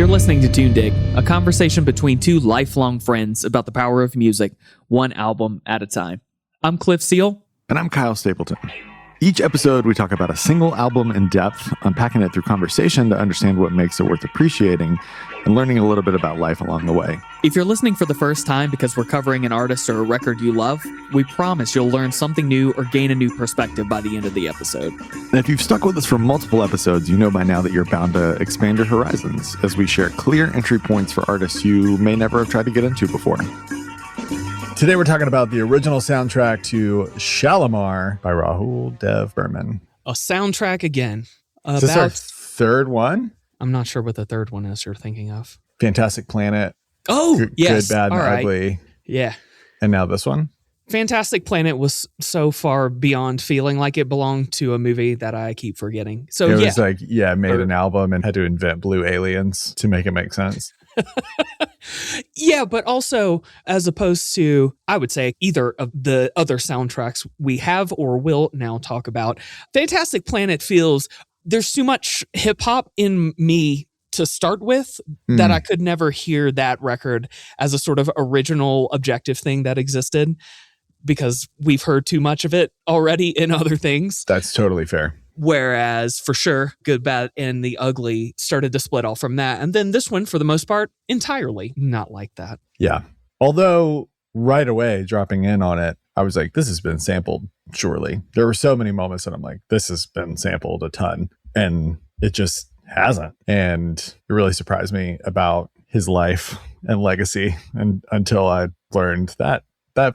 You're listening to Tune Dig, a conversation between two lifelong friends about the power of music, one album at a time. I'm Cliff Seal. And I'm Kyle Stapleton. Each episode, we talk about a single album in depth, unpacking it through conversation to understand what makes it worth appreciating and learning a little bit about life along the way. If you're listening for the first time because we're covering an artist or a record you love, we promise you'll learn something new or gain a new perspective by the end of the episode. And if you've stuck with us for multiple episodes, you know by now that you're bound to expand your horizons as we share clear entry points for artists you may never have tried to get into before. Today we're talking about the original soundtrack to Shalimar by Rahul Dev Burman. A soundtrack again. Is this our third one? I'm not sure what the third one is you're thinking of. Fantastic Planet. Oh, yes. Good, Bad, and and Ugly. Yeah. And now this one? Fantastic Planet was so far beyond feeling like it belonged to a movie that I keep forgetting. So it was like, made an album and had to invent blue aliens to make it make sense. Yeah, but also as opposed to, I would say, either of the other soundtracks we have or will now talk about, Fantastic Planet feels there's too much hip hop in me to start with that I could never hear that record as a sort of original objective thing that existed because we've heard too much of it already in other things. That's totally fair. Whereas, for sure, Good, Bad, and the Ugly started to split off from that. And then this one, for the most part, entirely not like that. Yeah. Although, right away, dropping in on it, I was like, this has been sampled, surely. There were so many moments that I'm like, this has been sampled a ton. And it just hasn't. And it really surprised me about his life and legacy and until I learned that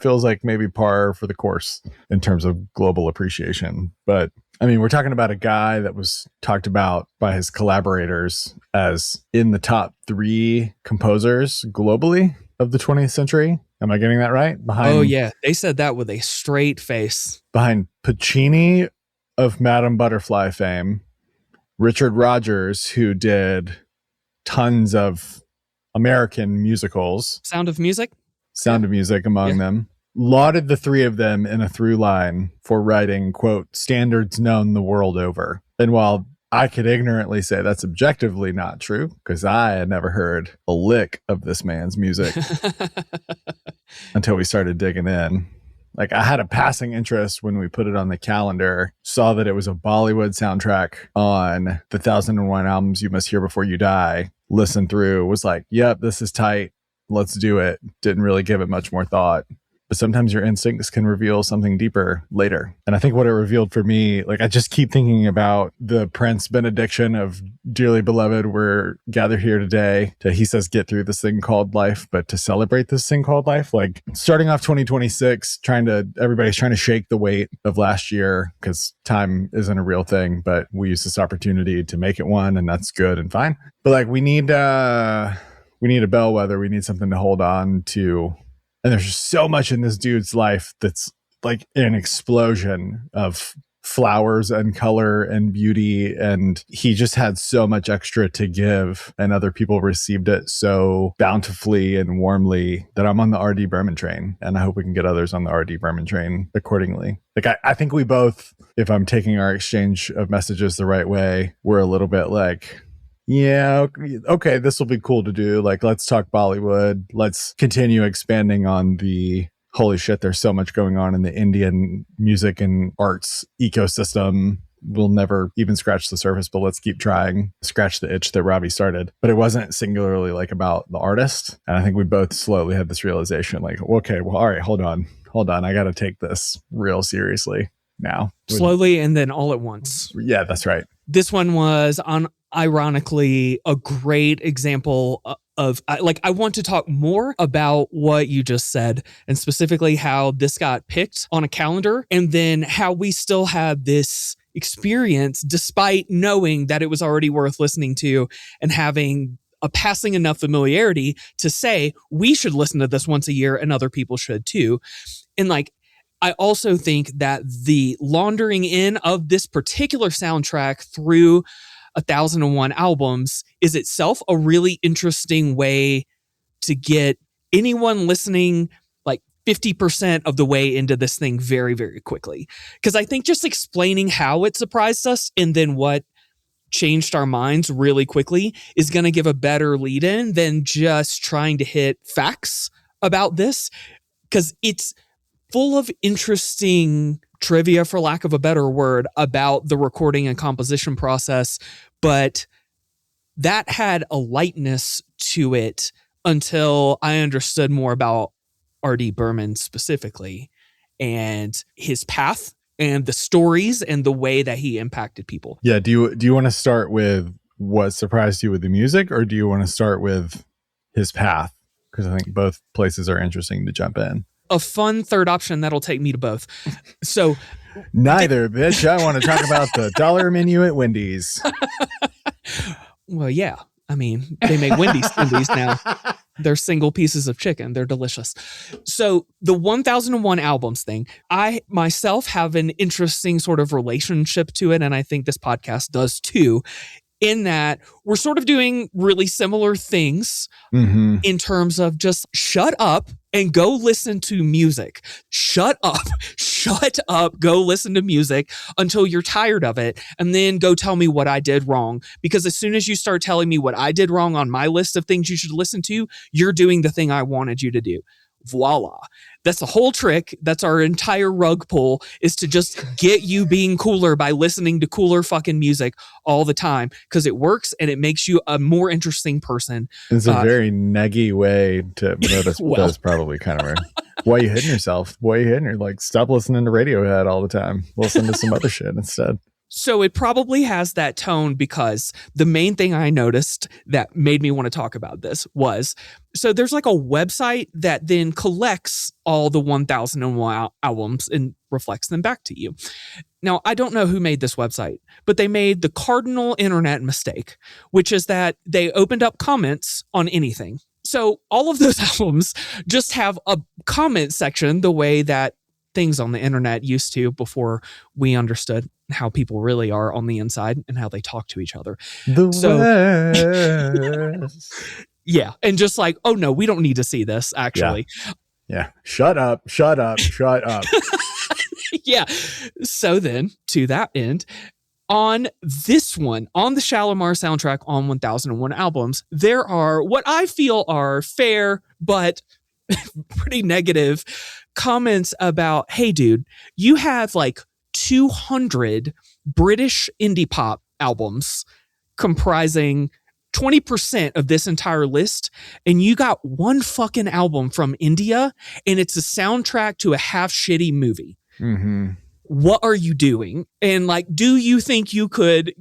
feels like maybe par for the course in terms of global appreciation. But I mean, we're talking about a guy that was talked about by his collaborators as in the top 3 composers globally of the 20th century. Am I getting that right? Oh, yeah. They said that with a straight face. Behind Puccini of Madame Butterfly fame, Richard Rodgers, who did tons of American musicals. Sound of Music among them. Lauded the 3 of them in a through line for writing, quote, standards known the world over. And while I could ignorantly say that's objectively not true, because I had never heard a lick of this man's music until we started digging in. Like, I had a passing interest when we put it on the calendar, saw that it was a Bollywood soundtrack on the 1001 Albums You Must Hear Before You Die, listened through, was like, yep, this is tight. Let's do it. Didn't really give it much more thought. But sometimes your instincts can reveal something deeper later. And I think what it revealed for me, like I just keep thinking about the Prince benediction of Dearly Beloved, we're gathered here today to, he says, get through this thing called life, but to celebrate this thing called life. Like starting off 2026, everybody's trying to shake the weight of last year because time isn't a real thing, but we use this opportunity to make it one, and that's good and fine. But like we need a bellwether. We need something to hold on to. And there's just so much in this dude's life that's like an explosion of flowers and color and beauty. And he just had so much extra to give, and other people received it so bountifully and warmly that I'm on the R.D. Burman train. And I hope we can get others on the R.D. Burman train accordingly. Like, I think we both, if I'm taking our exchange of messages the right way, we're a little bit like, yeah, okay, this will be cool to do. Like, let's talk Bollywood. Let's continue expanding on the, holy shit, there's so much going on in the Indian music and arts ecosystem. We'll never even scratch the surface, but let's keep trying. Scratch the itch that Robbie started. But it wasn't singularly like about the artist. And I think we both slowly had this realization like, okay, well, all right, hold on. I got to take this real seriously now. Slowly and then all at once. Yeah, that's right. This one was ironically a great example of I want to talk more about what you just said, and specifically how this got picked on a calendar, and then how we still have this experience despite knowing that it was already worth listening to and having a passing enough familiarity to say we should listen to this once a year and other people should too. And like, I also think that the laundering in of this particular soundtrack through 1001 Albums is itself a really interesting way to get anyone listening like 50% of the way into this thing very, very quickly. Because I think just explaining how it surprised us and then what changed our minds really quickly is going to give a better lead in than just trying to hit facts about this, because it's full of interesting trivia, for lack of a better word, about the recording and composition process. But that had a lightness to it until I understood more about R.D. Burman specifically and his path and the stories and the way that he impacted people. Yeah. Do you want to start with what surprised you with the music, or do you want to start with his path? Because I think both places are interesting to jump in. A fun third option that'll take me to both. So neither, bitch. I want to talk about the dollar menu at Wendy's. Well, yeah. I mean, they make Wendy's now. They're single pieces of chicken. They're delicious. So the 1001 albums thing, I myself have an interesting sort of relationship to it. And I think this podcast does too, in that we're sort of doing really similar things in terms of just shut up and go listen to music. Shut up, go listen to music until you're tired of it, and then go tell me what I did wrong. Because as soon as you start telling me what I did wrong on my list of things you should listen to, you're doing the thing I wanted you to do. Voila. That's the whole trick. That's our entire rug pull, is to just get you being cooler by listening to cooler fucking music all the time, because it works and it makes you a more interesting person. It's a very neggy way to notice. Well. That's probably kind of weird. Why are you hitting yourself? Why are you hitting her? Like, stop listening to Radiohead all the time. Listen to some other shit instead. So it probably has that tone, because the main thing I noticed that made me want to talk about this was, so there's like a website that then collects all the 1001 albums and reflects them back to you. Now, I don't know who made this website, but they made the cardinal internet mistake, which is that they opened up comments on anything. So all of those albums just have a comment section the way that things on the internet used to before we understood how people really are on the inside and how they talk to each other. Yeah. And just like, oh no, we don't need to see this actually. Yeah. Shut up. Yeah. So then to that end, on this one, on the Shalimar soundtrack on 1001 albums, there are what I feel are fair, but pretty negative comments about, hey dude, you have like 200 British indie pop albums comprising 20% of this entire list, and you got one fucking album from India, and it's a soundtrack to a half shitty movie. What are you doing? And like, do you think you could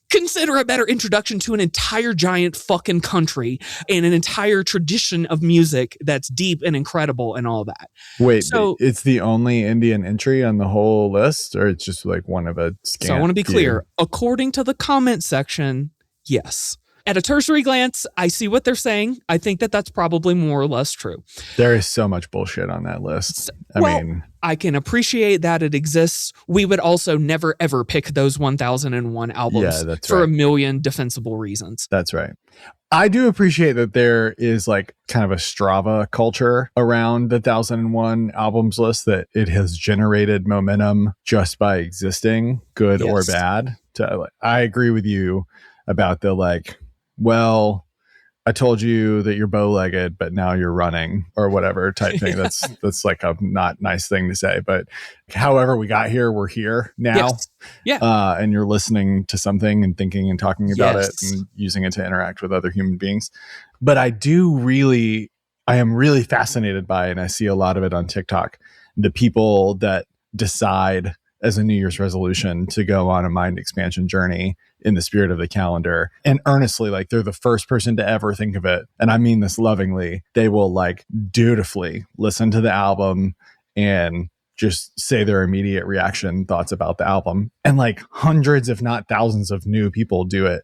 consider a better introduction to an entire giant fucking country and an entire tradition of music that's deep and incredible and all that? Wait, so it's the only Indian entry on the whole list, or it's just like one of a scant So I want to be few? clear. According to the comment section, yes. At a tertiary glance, I see what they're saying. I think that that's probably more or less true. There is so much bullshit on that list. I can appreciate that it exists. We would also never, ever pick those 1001 albums for a million defensible reasons. That's right. I do appreciate that there is like kind of a Strava culture around the 1001 albums list, that it has generated momentum just by existing, good or bad. I agree with you about the like, well, I told you that you're bow-legged, but now you're running, or whatever type thing. That's like a not nice thing to say, but however we got here, we're here now. Yes. Yeah. And you're listening to something and thinking and talking about it and using it to interact with other human beings. But I am really fascinated by, and I see a lot of it on TikTok, the people that decide as a New Year's resolution to go on a mind expansion journey in the spirit of the calendar. And earnestly, like, they're the first person to ever think of it. And I mean this lovingly. They will like dutifully listen to the album and just say their immediate reaction thoughts about the album. And like hundreds, if not thousands of new people do it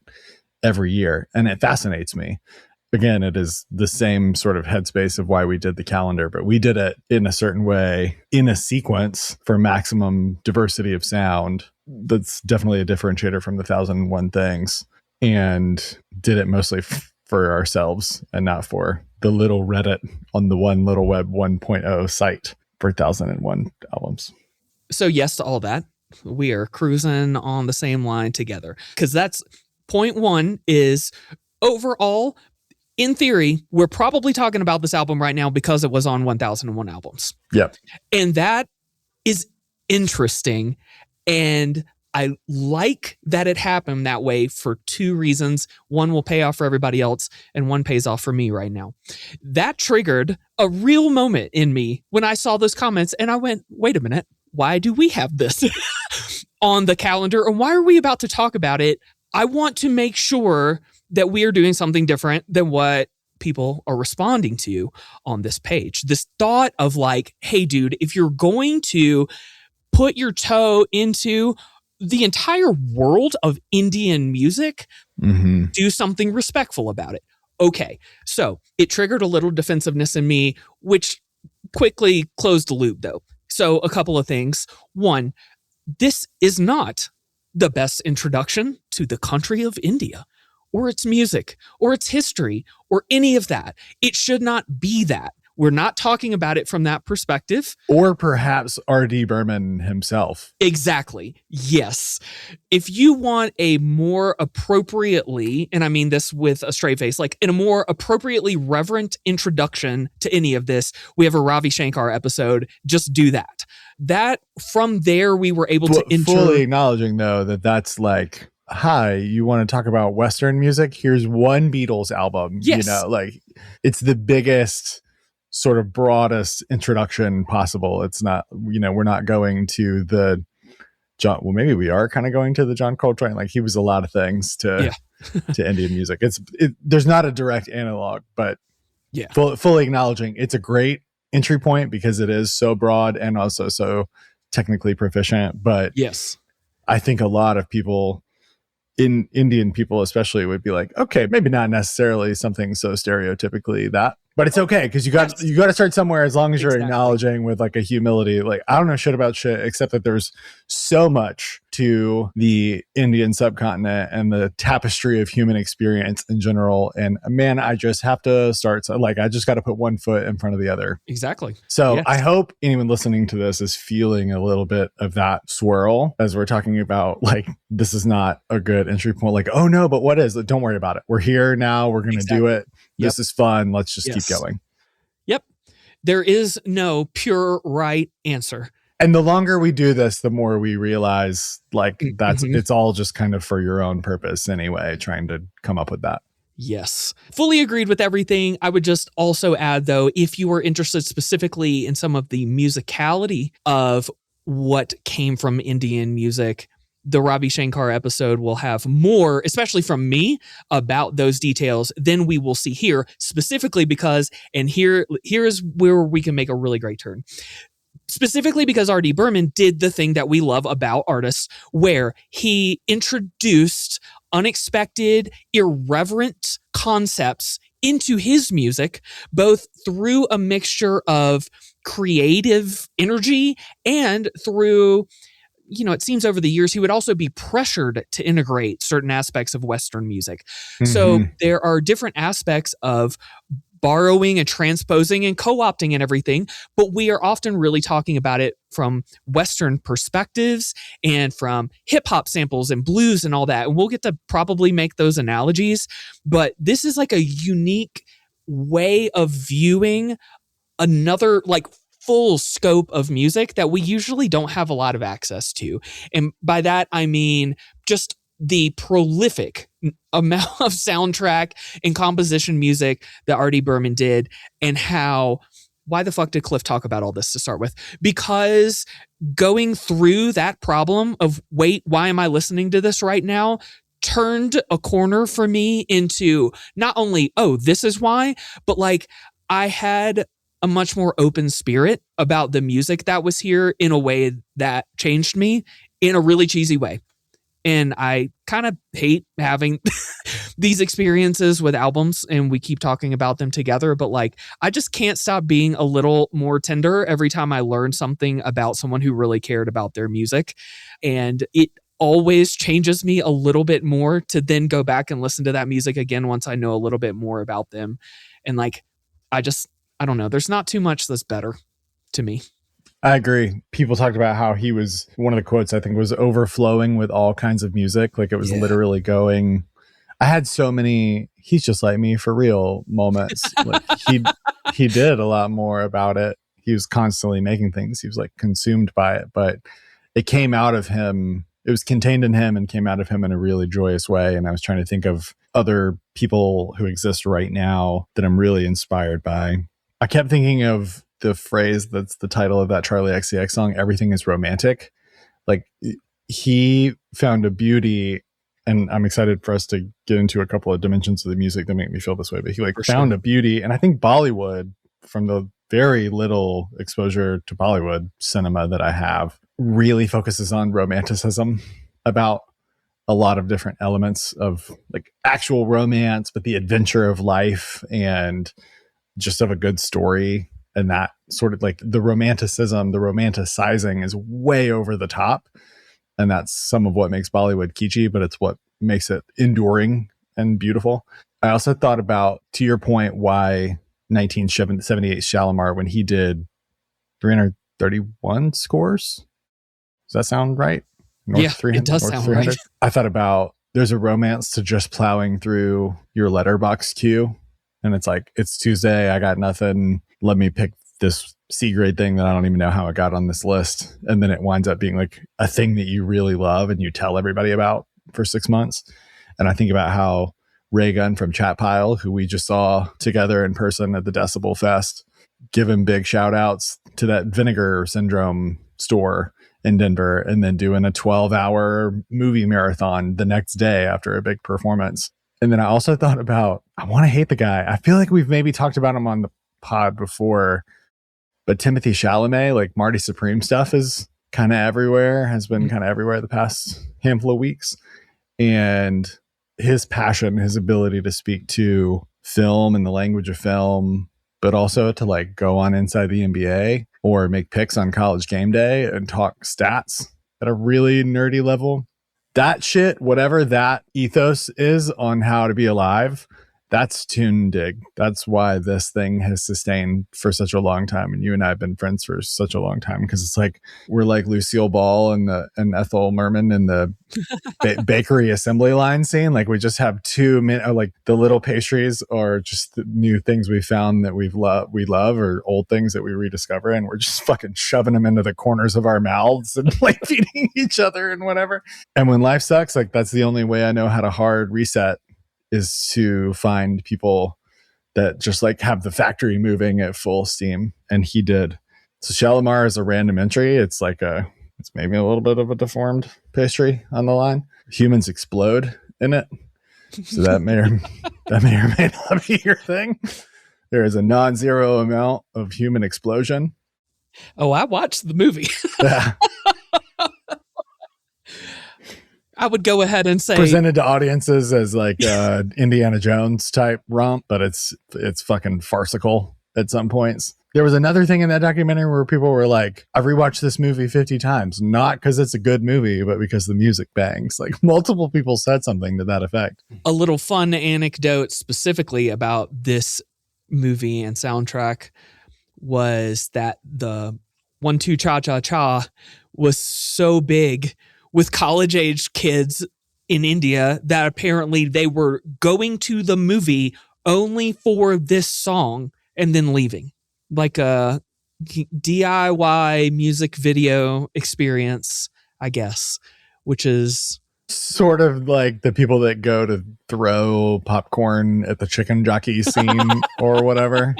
every year. And it fascinates me. Again, it is the same sort of headspace of why we did the calendar, but we did it in a certain way, in a sequence for maximum diversity of sound. That's definitely a differentiator from the 1001 things, and did it mostly for ourselves and not for the little Reddit on the One Little Web 1.0 site for 1001 albums. So yes to all that. We are cruising on the same line together. Because that's point one is overall, in theory, we're probably talking about this album right now because it was on 1001 Albums. Yep. And that is interesting. And I like that it happened that way for two reasons. One will pay off for everybody else, and one pays off for me right now. That triggered a real moment in me when I saw those comments, and I went, wait a minute, why do we have this on the calendar? And why are we about to talk about it? I want to make sure that we are doing something different than what people are responding to on this page. This thought of like, hey, dude, if you're going to put your toe into the entire world of Indian music, do something respectful about it. Okay, so it triggered a little defensiveness in me, which quickly closed the loop though. So a couple of things. One, this is not the best introduction to the country of India or its music or its history or any of that. It should not be that. We're not talking about it from that perspective. Or perhaps R.D. Burman himself. Exactly. Yes. If you want a more appropriately, and I mean this with a straight face, like in a more appropriately reverent introduction to any of this, we have a Ravi Shankar episode. Just do that. That from there, we were able to fully acknowledging though that that's like, hi, you want to talk about Western music? Here's one Beatles album. Yes. You know, like it's the biggest, sort of broadest introduction possible. It's not, you know, we're not going to the John. Well, maybe we are kind of going to the John Coltrane. Like he was a lot of things to to Indian music. There's not a direct analog, but fully acknowledging it's a great entry point because it is so broad and also so technically proficient. But yes, I think a lot of people, in Indian people especially, would be like, okay, maybe not necessarily something so stereotypically that, but it's okay because you got to start somewhere. As long as you're acknowledging with like a humility, like I don't know shit about shit except that there's so much to the Indian subcontinent and the tapestry of human experience in general. And man, I just have to start. So like I just got to put one foot in front of the other. Exactly. So I hope anyone listening to this is feeling a little bit of that swirl as we're talking about like this is not a good entry point. Like, oh no, but what is? Like, don't worry about it. We're here now. We're going to do it. This is fun. Let's just keep going. Yep. There is no pure right answer. And the longer we do this, the more we realize like it's all just kind of for your own purpose anyway, trying to come up with that. Yes. Fully agreed with everything. I would just also add though, if you were interested specifically in some of the musicality of what came from Indian music, the Ravi Shankar episode will have more, especially from me, about those details than we will see here, specifically because, and here is where we can make a really great turn. Specifically because R.D. Burman did the thing that we love about artists, where he introduced unexpected, irreverent concepts into his music, both through a mixture of creative energy and through, you know, it seems over the years, he would also be pressured to integrate certain aspects of Western music. So there are different aspects of borrowing and transposing and co-opting and everything, but we are often really talking about it from Western perspectives and from hip hop samples and blues and all that. And we'll get to probably make those analogies, but this is like a unique way of viewing another like full scope of music that we usually don't have a lot of access to. And by that, I mean just the prolific amount of soundtrack and composition music that R.D. Burman did, and how, why the fuck did Cliff talk about all this to start with? Because going through that problem of, wait, why am I listening to this right now? Turned a corner for me into not only, oh, this is why, but like I had a much more open spirit about the music that was here in a way that changed me in a really cheesy way. And I kind of hate having these experiences with albums, and we keep talking about them together, but like, I just can't stop being a little more tender every time I learn something about someone who really cared about their music. And it always changes me a little bit more to then go back and listen to that music again once I know a little bit more about them. And like, I don't know, there's not too much that's better to me. I agree. People talked about how he was, one of the quotes I think was overflowing with all kinds of music. Like it was literally going, I had so many he's just like me for real moments. Like he did a lot more about it. He was constantly making things. He was like consumed by it, but it came out of him. It was contained in him and came out of him in a really joyous way. And I was trying to think of other people who exist right now that I'm really inspired by. I kept thinking of the phrase that's the title of that Charlie XCX song, "Everything is Romantic." Like he found a beauty, and I'm excited for us to get into a couple of dimensions of the music that make me feel this way, but he like found a beauty. And I think Bollywood, from the very little exposure to Bollywood cinema that I have, really focuses on romanticism about a lot of different elements of like actual romance, but the adventure of life and just of a good story. And that sort of like the romanticism, the romanticizing is way over the top. And that's some of what makes Bollywood kitschy, but it's what makes it enduring and beautiful. I also thought about, to your point, why 1978 Shalimar, when he did 331 scores. Does that sound right? Yeah, it does sound right. I thought about, there's a romance to just plowing through your letterbox queue. And it's like, it's Tuesday, I got nothing. Let me pick this C grade thing that I don't even know how it got on this list. And then it winds up being like a thing that you really love and you tell everybody about for 6 months. And I think about how Ray Gunn from Chat Pile, who we just saw together in person at the Decibel Fest, give him big shout outs to that Vinegar Syndrome store in Denver, and then doing a 12-hour movie marathon the next day after a big performance. And then I also thought about, I want to hate the guy. I feel like we've maybe talked about him on the pod before, but Timothy Chalamet, like Marty Supreme stuff is kind of everywhere, has been kind of everywhere the past handful of weeks. And his passion, his ability to speak to film and the language of film, but also to like go on Inside the NBA or make picks on College Game Day and talk stats at a really nerdy level. That shit, whatever that ethos is on how to be alive, that's Tundig. That's why this thing has sustained for such a long time. And you and I have been friends for such a long time, because it's like we're like Lucille Ball and Ethel Merman in the bakery assembly line scene. Like we just have 2 minutes, like the little pastries are just the new things we found that we love, or old things that we rediscover. And we're just fucking shoving them into the corners of our mouths and like feeding each other and whatever. And when life sucks, like that's the only way I know how to hard reset, is to find people that just like have the factory moving at full steam. And he did. So Shalimar is a random entry. It's like it's maybe a little bit of a deformed pastry on the line. Humans explode in it. So that may or may not be your thing. There is a non-zero amount of human explosion. Oh, I watched the movie. Yeah. I would go ahead and say presented to audiences as like Indiana Jones type romp, but it's fucking farcical at some points. There was another thing in that documentary where people were like, I've rewatched this movie 50 times, not because it's a good movie, but because the music bangs. Like multiple people said something to that effect. A little fun anecdote specifically about this movie and soundtrack was that the 1 2 Cha Cha Cha was so big with college-age kids in India that apparently they were going to the movie only for this song and then leaving. Like a DIY music video experience, I guess, which is sort of like the people that go to throw popcorn at the chicken jockey scene or whatever.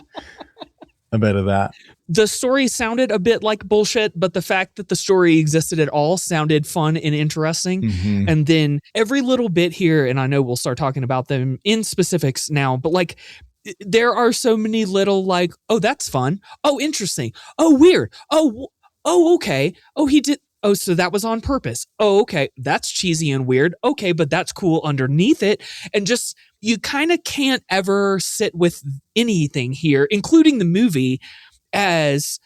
A bit of that. The story sounded a bit like bullshit, but the fact that the story existed at all sounded fun and interesting. Mm-hmm. And then every little bit here, and I know we'll start talking about them in specifics now, but like there are so many little like, oh, that's fun. Oh, interesting. Oh, weird. Oh, okay. Oh, he did. Oh, so that was on purpose. Oh, okay. That's cheesy and weird. Okay, but that's cool underneath it. And just, you kind of can't ever sit with anything here, including the movie, as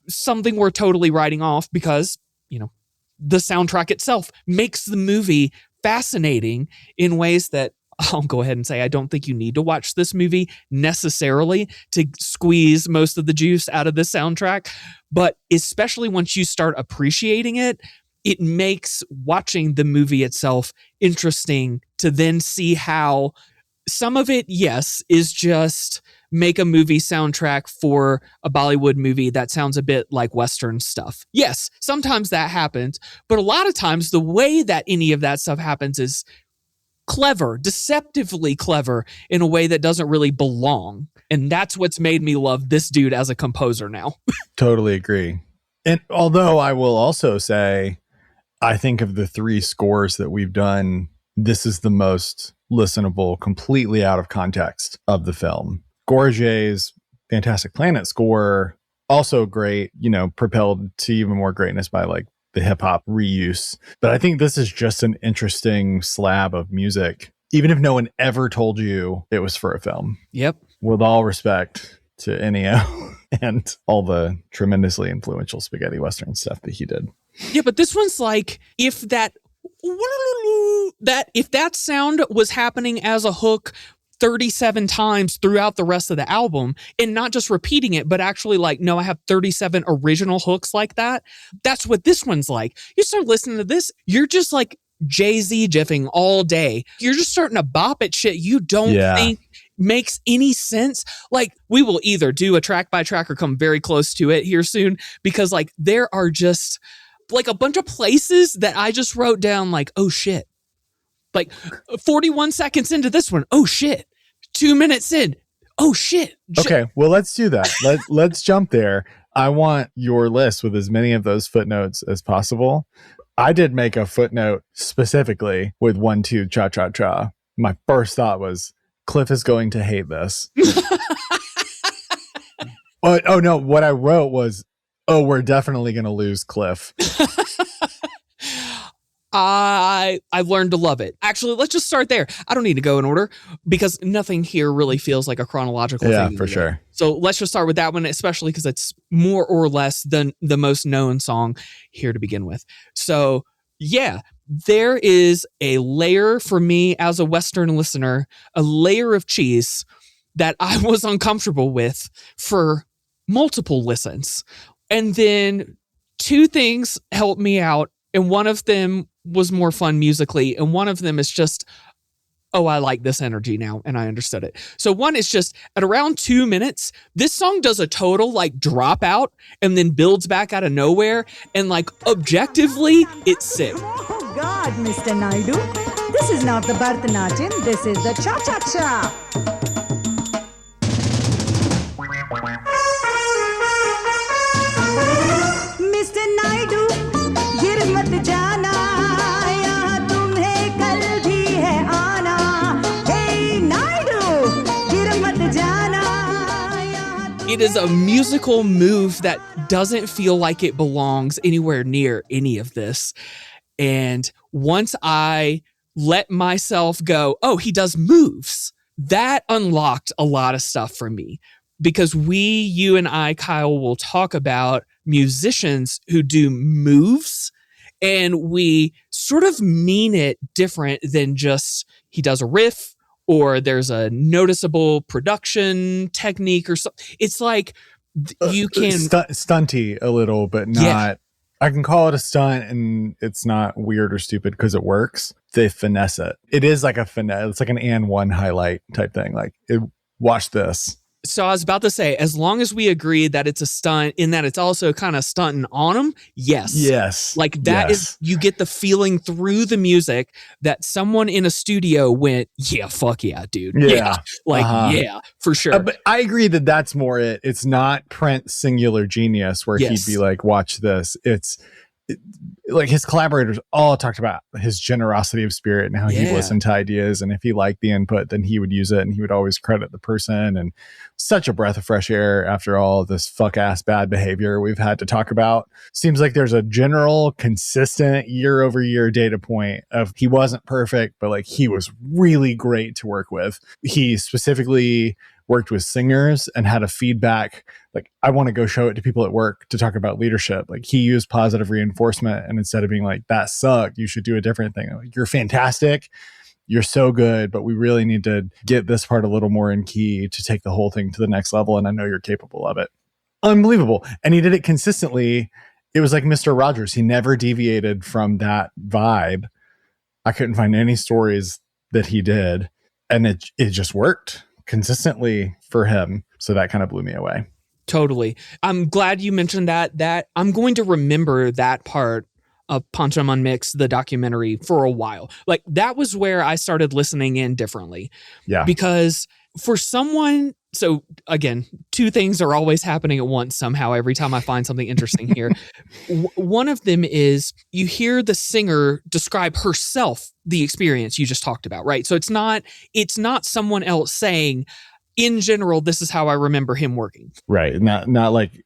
something we're totally writing off because, you know, the soundtrack itself makes the movie fascinating in ways that I'll go ahead and say I don't think you need to watch this movie necessarily to squeeze most of the juice out of this soundtrack. But especially once you start appreciating it, it makes watching the movie itself interesting to then see how some of it, yes, is just make a movie soundtrack for a Bollywood movie that sounds a bit like Western stuff. Yes, sometimes that happens, but a lot of times the way that any of that stuff happens is clever, deceptively clever in a way that doesn't really belong. And that's what's made me love this dude as a composer now. Totally agree. And although I will also say, I think of the 3 scores that we've done, this is the most listenable, completely out of context of the film. Gorge's Fantastic Planet score, also great, propelled to even more greatness by like the hip hop reuse. But I think this is just an interesting slab of music, even if no one ever told you it was for a film. Yep. With all respect to Ennio and all the tremendously influential spaghetti Western stuff that he did. Yeah, but this one's like, if that sound was happening as a hook 37 times throughout the rest of the album, and not just repeating it, but actually like, no, I have 37 original hooks like that. That's what this one's like. You start listening to this, you're just like Jay-Z jiffing all day. You're just starting to bop at shit you don't think makes any sense. Like, we will either do a track by track or come very close to it here soon, because like there are just like a bunch of places that I just wrote down like, oh shit. Like 41 seconds into this one, oh shit. 2 minutes in, oh shit. Okay, well, let's do that. Let's jump there. I want your list with as many of those footnotes as possible. I did make a footnote specifically with 1, 2, cha, cha, cha. My first thought was, Cliff is going to hate this. Oh no, what I wrote was, oh, we're definitely going to lose Cliff. I've learned to love it. Actually, let's just start there. I don't need to go in order because nothing here really feels like a chronological thing. Yeah, for sure. So let's just start with that one, especially because it's more or less the most known song here to begin with. So yeah, there is a layer for me as a Western listener, a layer of cheese that I was uncomfortable with for multiple listens. And then 2 things helped me out. And one of them was more fun musically. And one of them is just, oh, I like this energy now. And I understood it. So one is just at around 2 minutes, this song does a total like drop out and then builds back out of nowhere. And like objectively, it's sick. Oh God, Mr. Naidu. This is not the Bharatanatyam. This is the cha-cha-cha. Mr. Naidu, गिर मत जाना, यहाँ तुम्हें कल भी है आना. Hey Naidu, गिर मत जाना. It is a musical move that doesn't feel like it belongs anywhere near any of this. And once I let myself go, oh, he does moves, that unlocked a lot of stuff for me. Because you and I, Kyle, will talk about musicians who do moves, and we sort of mean it different than just he does a riff or there's a noticeable production technique or something. It's like you can stunty a little, but not. Yeah. I can call it a stunt, and it's not weird or stupid because it works. They finesse it. It is like a finesse. It's like an and one highlight type thing. Like, watch this. So I was about to say, as long as we agree that it's a stunt in that it's also kind of stunting on them, yes. Yes. Like that is, you get the feeling through the music that someone in a studio went, yeah, fuck yeah, dude. Yeah. Like, yeah, for sure. But I agree that that's more it. It's not Prince singular genius where he'd be like, watch this. Like his collaborators all talked about his generosity of spirit and how he listened to ideas, and if he liked the input, then he would use it, and he would always credit the person. And such a breath of fresh air after all this fuck ass bad behavior we've had to talk about. Seems like there's a general consistent year over year data point of he wasn't perfect, but like he was really great to work with. He specifically worked with singers and had a feedback. Like, I want to go show it to people at work to talk about leadership. Like, he used positive reinforcement, and instead of being like, that sucked, you should do a different thing. Like, you're fantastic. you're so good, but we really need to get this part a little more in key to take the whole thing to the next level. And I know you're capable of it. Unbelievable. And he did it consistently. It was like Mr. Rogers. He never deviated from that vibe. I couldn't find any stories that he did. And it just worked consistently for him. So that kind of blew me away. Totally. I'm glad you mentioned that I'm going to remember that part of Pancham Unmixed, the documentary, for a while. Like, that was where I started listening in differently. Yeah. Because for someone, so again, two things are always happening at once somehow every time I find something interesting here. One of them is you hear the singer describe herself, the experience you just talked about, right? So it's not someone else saying, in general, this is how I remember him working. Right. Not like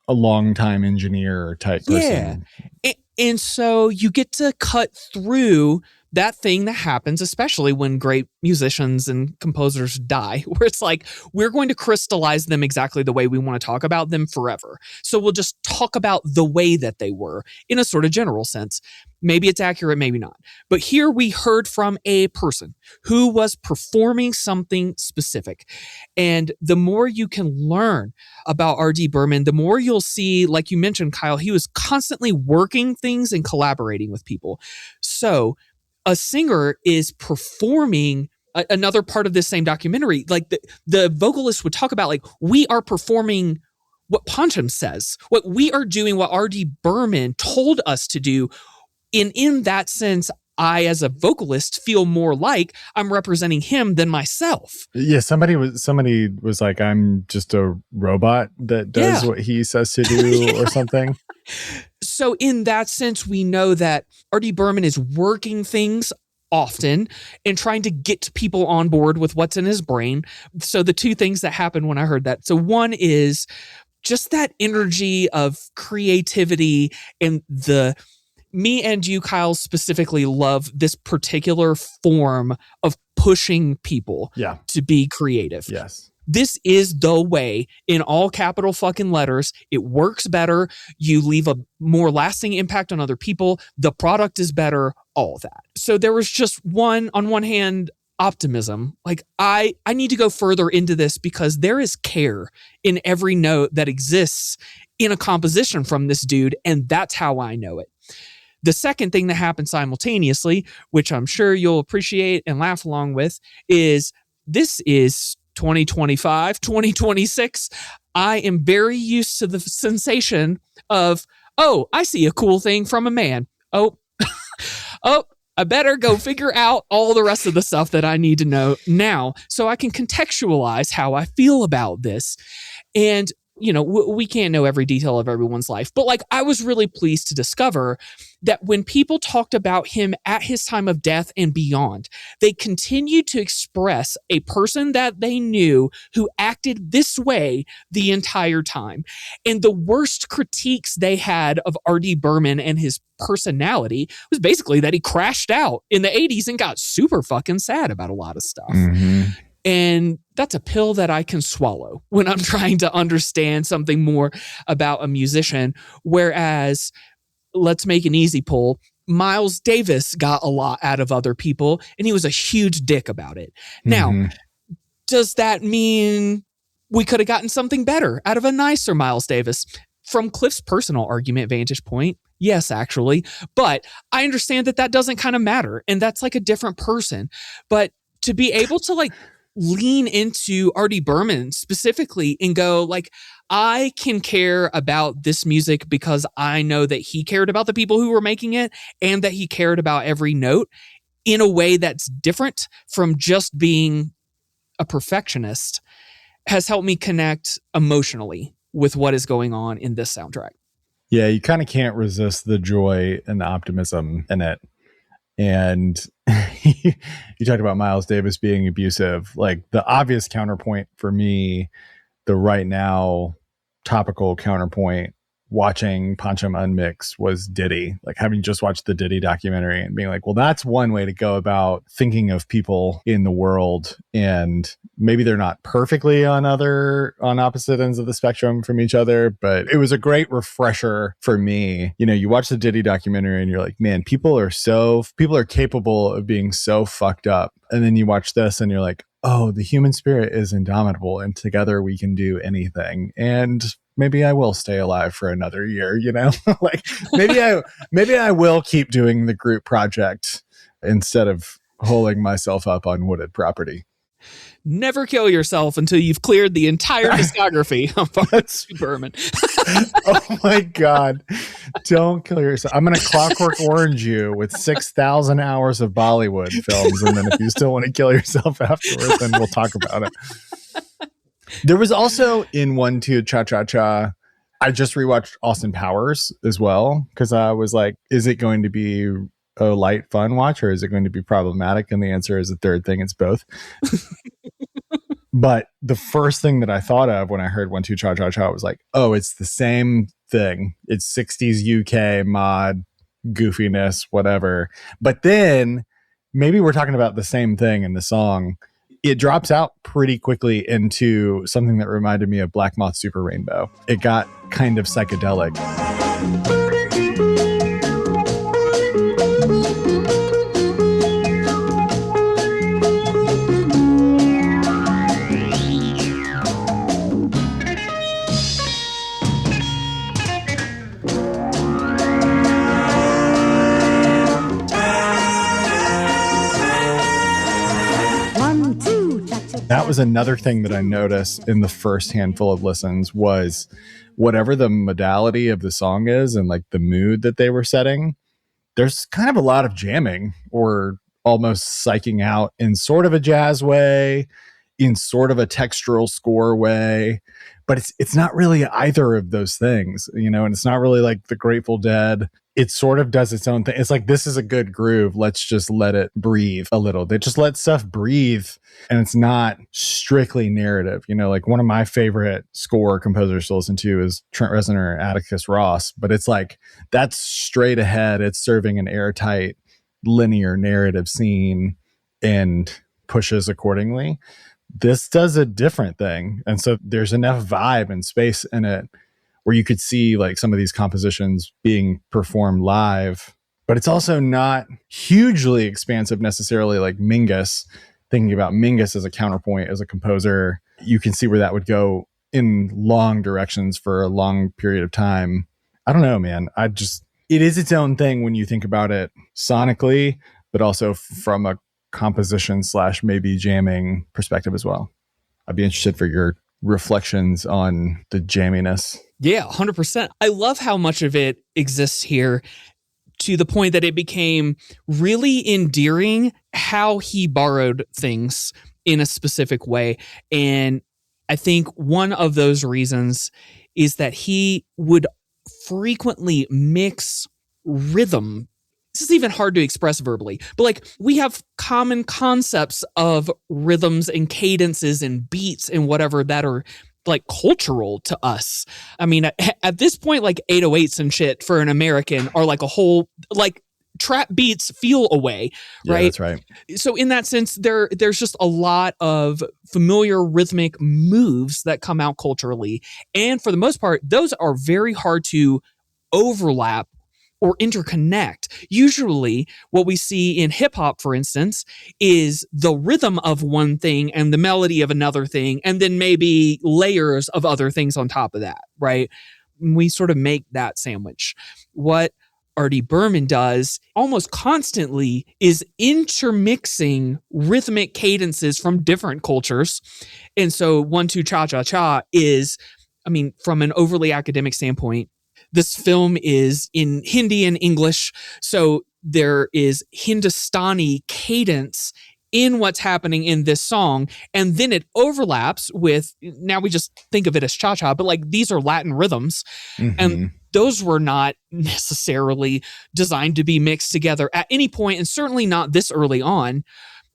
a long-time engineer type person. Yeah. And so you get to cut through that thing that happens, especially when great musicians and composers die, where it's like, we're going to crystallize them exactly the way we want to talk about them forever. So we'll just talk about the way that they were in a sort of general sense. Maybe it's accurate, maybe not. But here we heard from a person who was performing something specific. And the more you can learn about R.D. Burman, the more you'll see, like you mentioned, Kyle, he was constantly working things and collaborating with people. So a singer is performing another part of this same documentary. Like the vocalist would talk about, like, we are performing what Pancham says, what we are doing, what R.D. Burman told us to do. In that sense, I, as a vocalist, feel more like I'm representing him than myself. Yeah, somebody was like, I'm just a robot that does what he says to do or something. So in that sense, we know that R.D. Burman is working things often and trying to get people on board with what's in his brain. So the two things that happened when I heard that. So one is just that energy of creativity, and me and you, Kyle, specifically love this particular form of pushing people to be creative. Yes. This is the way, in all capital fucking letters. It works better. You leave a more lasting impact on other people. The product is better, all of that. So there was just on one hand, optimism. Like, I need to go further into this because there is care in every note that exists in a composition from this dude. And that's how I know it. The second thing that happened simultaneously, which I'm sure you'll appreciate and laugh along with, is this is 2025, 2026. I am very used to the sensation of, oh, I see a cool thing from a man. Oh, I better go figure out all the rest of the stuff that I need to know now so I can contextualize how I feel about this. And, you know, we can't know every detail of everyone's life, but like, I was really pleased to discover that when people talked about him at his time of death and beyond, they continued to express a person that they knew who acted this way the entire time. And the worst critiques they had of R.D. Burman and his personality was basically that he crashed out in the 80s and got super fucking sad about a lot of stuff. Mm-hmm. And that's a pill that I can swallow when I'm trying to understand something more about a musician. Whereas, let's make an easy pull, Miles Davis got a lot out of other people, and he was a huge dick about it. Now, does that mean we could have gotten something better out of a nicer Miles Davis? From Cliff's personal argument vantage point, yes, actually. But I understand that doesn't kind of matter, and that's like a different person. But to be able to like lean into R.D. Burman specifically and go like, I can care about this music because I know that he cared about the people who were making it and that he cared about every note in a way that's different from just being a perfectionist, has helped me connect emotionally with what is going on in this soundtrack. Yeah, you kind of can't resist the joy and the optimism in it. And you talked about Miles Davis being abusive. Like, the obvious counterpoint for me, the right now topical counterpoint watching Pancham Unmixed was Diddy, like having just watched the Diddy documentary and being like, well, that's one way to go about thinking of people in the world. And maybe they're not perfectly on opposite ends of the spectrum from each other, but it was a great refresher for me. You know, you watch the Diddy documentary and you're like, man, people are capable of being so fucked up. And then you watch this and you're like, oh, the human spirit is indomitable and together we can do anything. And maybe I will stay alive for another year, you know? Like maybe I will keep doing the group project instead of holding myself up on wooded property. Never kill yourself until you've cleared the entire discography of R.D. Berman. Oh my God. Don't kill yourself. I'm going to Clockwork Orange you with 6,000 hours of Bollywood films. And then if you still want to kill yourself afterwards, then we'll talk about it. There was also in 1-2 Cha-Cha-Cha, I just rewatched Austin Powers as well, because I was like, is it going to be a light, fun watch, or is it going to be problematic? And the answer is the third thing. It's both. But the first thing that I thought of when I heard 1-2 Cha-Cha-Cha was like, oh, it's the same thing. It's 60s UK mod, goofiness, whatever. But then maybe we're talking about the same thing in the song. It drops out pretty quickly into something that reminded me of Black Moth Super Rainbow. It got kind of psychedelic. That was another thing that I noticed in the first handful of listens was whatever the modality of the song is and like the mood that they were setting, there's kind of a lot of jamming or almost psyching out in sort of a jazz way, in sort of a textural score way, but it's not really either of those things, you know, and it's not really like the Grateful Dead. It sort of does its own thing. It's like, this is a good groove. Let's just let it breathe a little. They just let stuff breathe, and it's not strictly narrative. You know, like one of my favorite score composers to listen to is Trent Reznor, Atticus Ross, but it's like, that's straight ahead. It's serving an airtight, linear narrative scene and pushes accordingly. This does a different thing. And so there's enough vibe and space in it where you could see like some of these compositions being performed live, but it's also not hugely expansive necessarily like Mingus. Thinking about Mingus as a counterpoint as a composer, you can see where that would go in long directions for a long period of time. I don't know, man. It is its own thing when you think about it sonically, but also from a composition / maybe jamming perspective as well. I'd be interested for your reflections on the jamminess. Yeah, 100%. I love how much of it exists here to the point that it became really endearing how he borrowed things in a specific way. And I think one of those reasons is that he would frequently mix rhythm. This is even hard to express verbally, but like we have common concepts of rhythms and cadences and beats and whatever that are like cultural to us. I mean, at this point, like 808s and shit for an American are like a whole, like trap beats feel away, right? Yeah, that's right. So in that sense, there's just a lot of familiar rhythmic moves that come out culturally. And for the most part, those are very hard to overlap or interconnect. Usually what we see in hip hop, for instance, is the rhythm of one thing and the melody of another thing, and then maybe layers of other things on top of that, right? We sort of make that sandwich. What R.D. Berman does almost constantly is intermixing rhythmic cadences from different cultures. And so 1-2 Cha-Cha-Cha is, I mean, from an overly academic standpoint, this film is in Hindi and English, so there is Hindustani cadence in what's happening in this song, and then it overlaps with, now we just think of it as cha-cha, but like these are Latin rhythms, and those were not necessarily designed to be mixed together at any point, and certainly not this early on.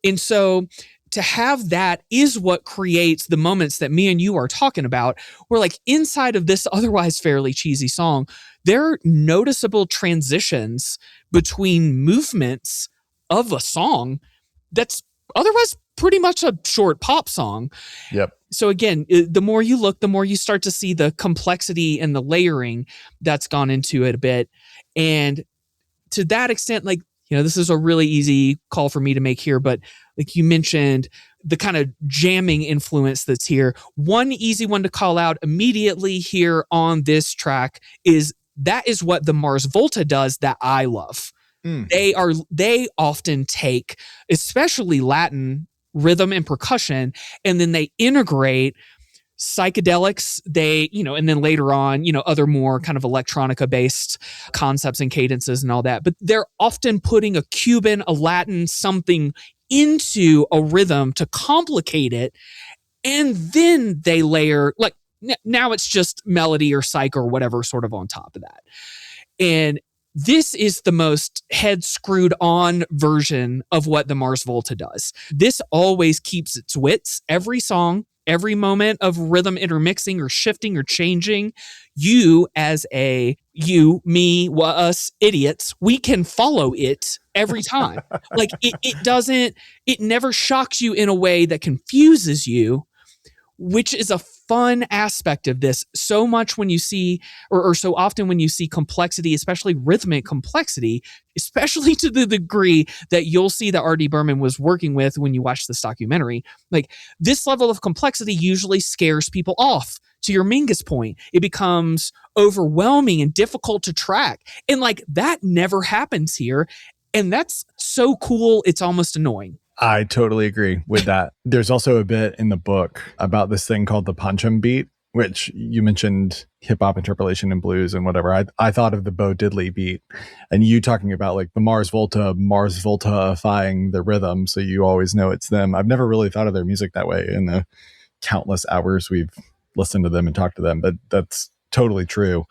And so to have that is what creates the moments that me and you are talking about, where like inside of this otherwise fairly cheesy song, there are noticeable transitions between movements of a song that's otherwise pretty much a short pop song. Yep. So again, the more you look, the more you start to see the complexity and the layering that's gone into it a bit. And to that extent, like, this is a really easy call for me to make here, but like you mentioned, the kind of jamming influence that's here. One easy one to call out immediately here on this track is what the Mars Volta does that I love. They often take, especially Latin rhythm and percussion, and then they integrate psychedelics, and then later on, other more kind of electronica based concepts and cadences and all that. But they're often putting a Cuban, a Latin something into a rhythm to complicate it. And then they layer, like now it's just melody or psych or whatever sort of on top of that. And this is the most head screwed on version of what the Mars Volta does. This always keeps its wits. Every song, every moment of rhythm intermixing or shifting or changing, me, us idiots, we can follow it every time. Like it never shocks you in a way that confuses you, which is a fun aspect of this. So much when you see, or so often when you see complexity, especially rhythmic complexity, especially to the degree that you'll see that R.D. Berman was working with when you watch this documentary, like this level of complexity usually scares people off. To your Mingus point, it becomes overwhelming and difficult to track. And like that never happens here. And that's so cool, it's almost annoying. I totally agree with that. There's also a bit in the book about this thing called the Punch'em beat, which you mentioned hip hop interpolation and blues and whatever. I thought of the Bo Diddley beat, and you talking about like the Mars Volta-ifying the rhythm. So you always know it's them. I've never really thought of their music that way in the countless hours we've listened to them and talked to them, but that's totally true.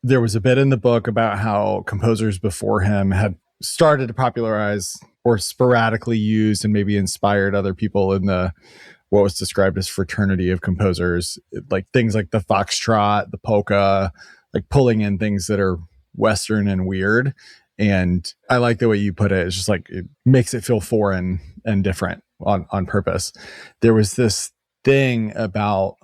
There was a bit in the book about how composers before him had started to popularize or sporadically used and maybe inspired other people in the what was described as fraternity of composers, like things like the foxtrot, the polka, like pulling in things that are Western and weird. And I like the way you put it. It's just like it makes it feel foreign and different on purpose. There was this thing about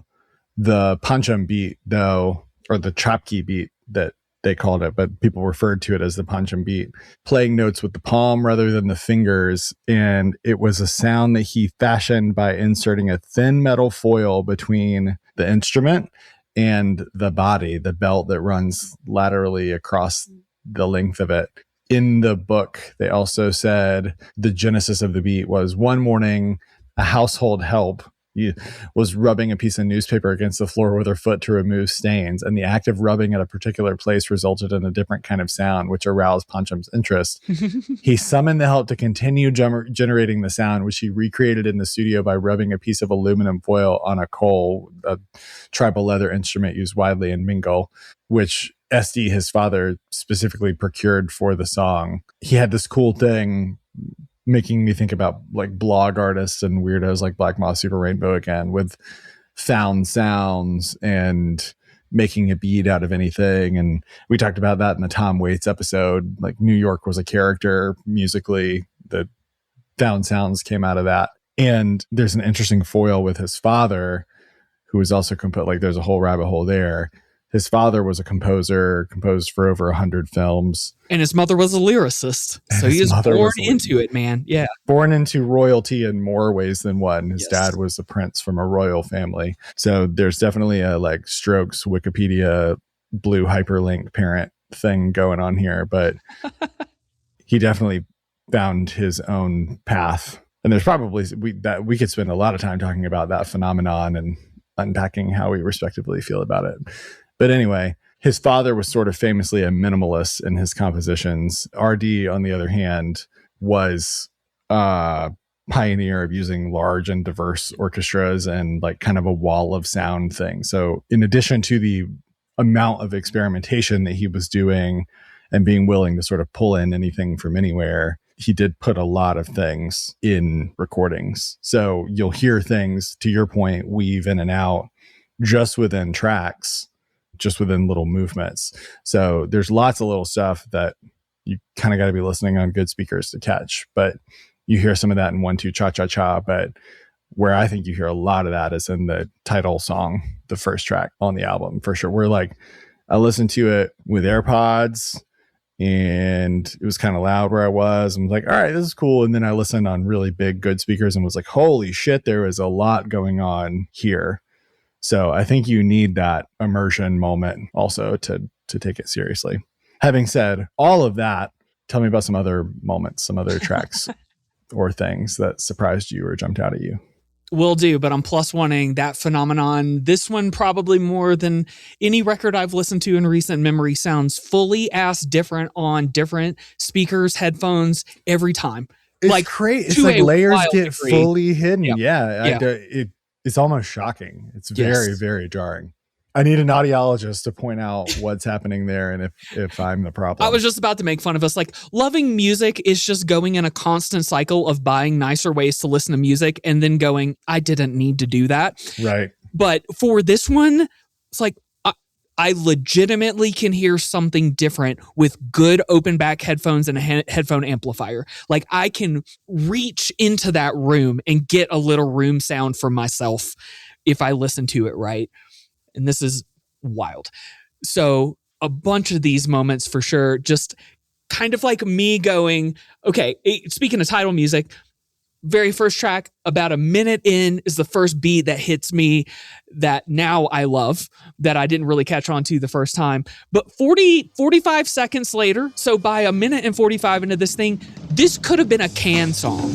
the Punch'em beat, though, or the Chapki beat that they called it, but people referred to it as the Punch'em beat, playing notes with the palm rather than the fingers. And it was a sound that he fashioned by inserting a thin metal foil between the instrument and the body, the belt that runs laterally across the length of it. In the book, they also said the genesis of the beat was one morning, a household help was rubbing a piece of newspaper against the floor with her foot to remove stains, and the act of rubbing at a particular place resulted in a different kind of sound, which aroused Punch'em's interest. He summoned the help to continue generating the sound, which he recreated in the studio by rubbing a piece of aluminum foil on a coal, a tribal leather instrument used widely in Mingo, which SD, his father, specifically procured for the song. He had this cool thing making me think about like blog artists and weirdos like Black Moth Super Rainbow again, with found sounds and making a beat out of anything. And we talked about that in the Tom Waits episode. Like New York was a character musically. The found sounds came out of that. And there's an interesting foil with his father, who was also like there's a whole rabbit hole there. His father was a composer, composed for over 100 films. And his mother was a lyricist. So he is born into it, man. Yeah. Born into royalty in more ways than one. His dad was a prince from a royal family. So there's definitely a like Strokes Wikipedia blue hyperlink parent thing going on here. But he definitely found his own path. And there's probably, we could spend a lot of time talking about that phenomenon and unpacking how we respectively feel about it. But anyway, his father was sort of famously a minimalist in his compositions. RD, on the other hand, was a pioneer of using large and diverse orchestras and like kind of a wall of sound thing. So in addition to the amount of experimentation that he was doing and being willing to sort of pull in anything from anywhere, he did put a lot of things in recordings. So you'll hear things, to your point, weave in and out just within tracks, just within little movements. So there's lots of little stuff that you kind of got to be listening on good speakers to catch. But you hear some of that in 1 2 Cha Cha Cha. But where I think you hear a lot of that is in the title song, the first track on the album, for sure. We're like, I listened to it with AirPods and it was kind of loud where I was. I'm like, all right, this is cool. And then I listened on really big, good speakers and was like, holy shit, there is a lot going on here. So I think you need that immersion moment also to take it seriously. Having said all of that, tell me about some other moments, some other tracks or things that surprised you or jumped out at you. Will do, but I'm plus oneing that phenomenon. This one probably more than any record I've listened to in recent memory sounds fully ass different on different speakers, headphones every time. It's like crazy. It's like layers get degree. fully hidden. Yep. Yeah. It's almost shocking. It's very, very jarring. I need an audiologist to point out what's happening there and if I'm the problem. I was just about to make fun of us. Like, loving music is just going in a constant cycle of buying nicer ways to listen to music and then going, I didn't need to do that. Right. But for this one, it's like, I legitimately can hear something different with good open back headphones and a headphone amplifier. Like, I can reach into that room and get a little room sound for myself if I listen to it right. And this is wild. So a bunch of these moments for sure, just kind of like me going, okay, speaking of title music, very first track, about a minute in is the first beat that hits me that now I love, that I didn't really catch on to the first time. But 45 seconds later, so by a minute and 45 into this thing, this could have been a Can song.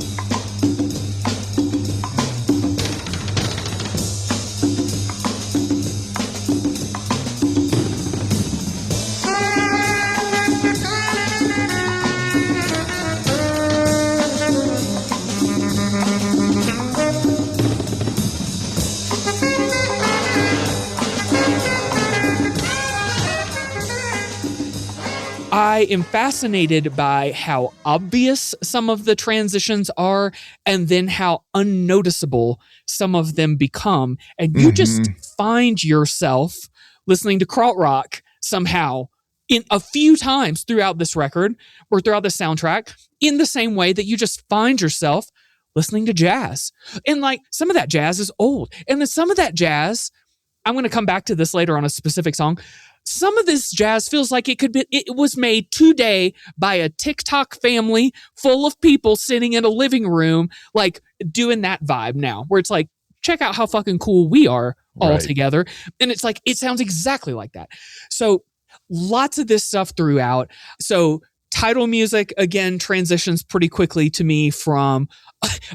I am fascinated by how obvious some of the transitions are and then how unnoticeable some of them become. And you just find yourself listening to krautrock somehow in a few times throughout this record or throughout the soundtrack in the same way that you just find yourself listening to jazz. And like, some of that jazz is old. And then some of that jazz, I'm going to come back to this later on a specific song. Some of this jazz feels like it was made today by a TikTok family full of people sitting in a living room, like doing that vibe now, where it's like, check out how fucking cool we are all together. And it's like, it sounds exactly like that. So lots of this stuff throughout. So title music, again, transitions pretty quickly to me from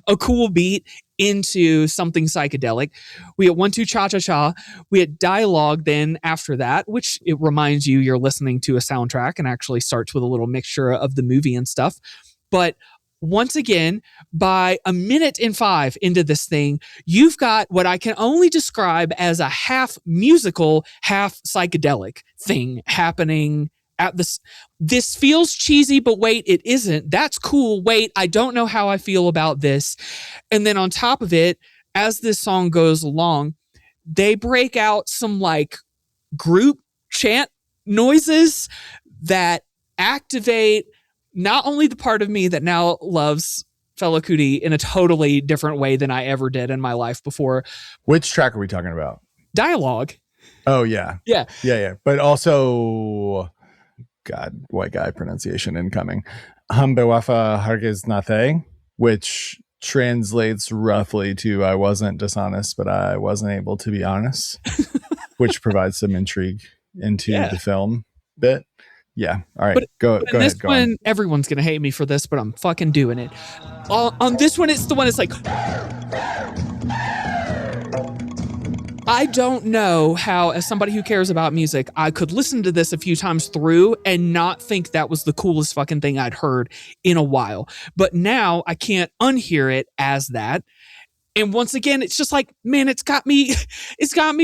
a cool beat into something psychedelic. We had 1 2 Cha Cha Cha. We had dialogue then after that, which it reminds you you're listening to a soundtrack and actually starts with a little mixture of the movie and stuff. But once again, by a minute and 5 into this thing, you've got what I can only describe as a half musical, half psychedelic thing happening at this. This feels cheesy, but wait, it isn't. That's cool. Wait, I don't know how I feel about this. And then on top of it, as this song goes along, they break out some like group chant noises that activate not only the part of me that now loves Fela Kuti in a totally different way than I ever did in my life before. Which track are we talking about? Dialogue. Oh, yeah. Yeah. But also, God, white guy pronunciation incoming. Hum bewafa hargiz nathe, which translates roughly to I wasn't dishonest, but I wasn't able to be honest, which provides some intrigue into the film bit. Yeah. All right. Go ahead. This one, everyone's going to hate me for this, but I'm fucking doing it. On this one, it's the one that's like, I don't know how, as somebody who cares about music, I could listen to this a few times through and not think that was the coolest fucking thing I'd heard in a while. But now I can't unhear it as that. And once again, it's just like, man, it's got me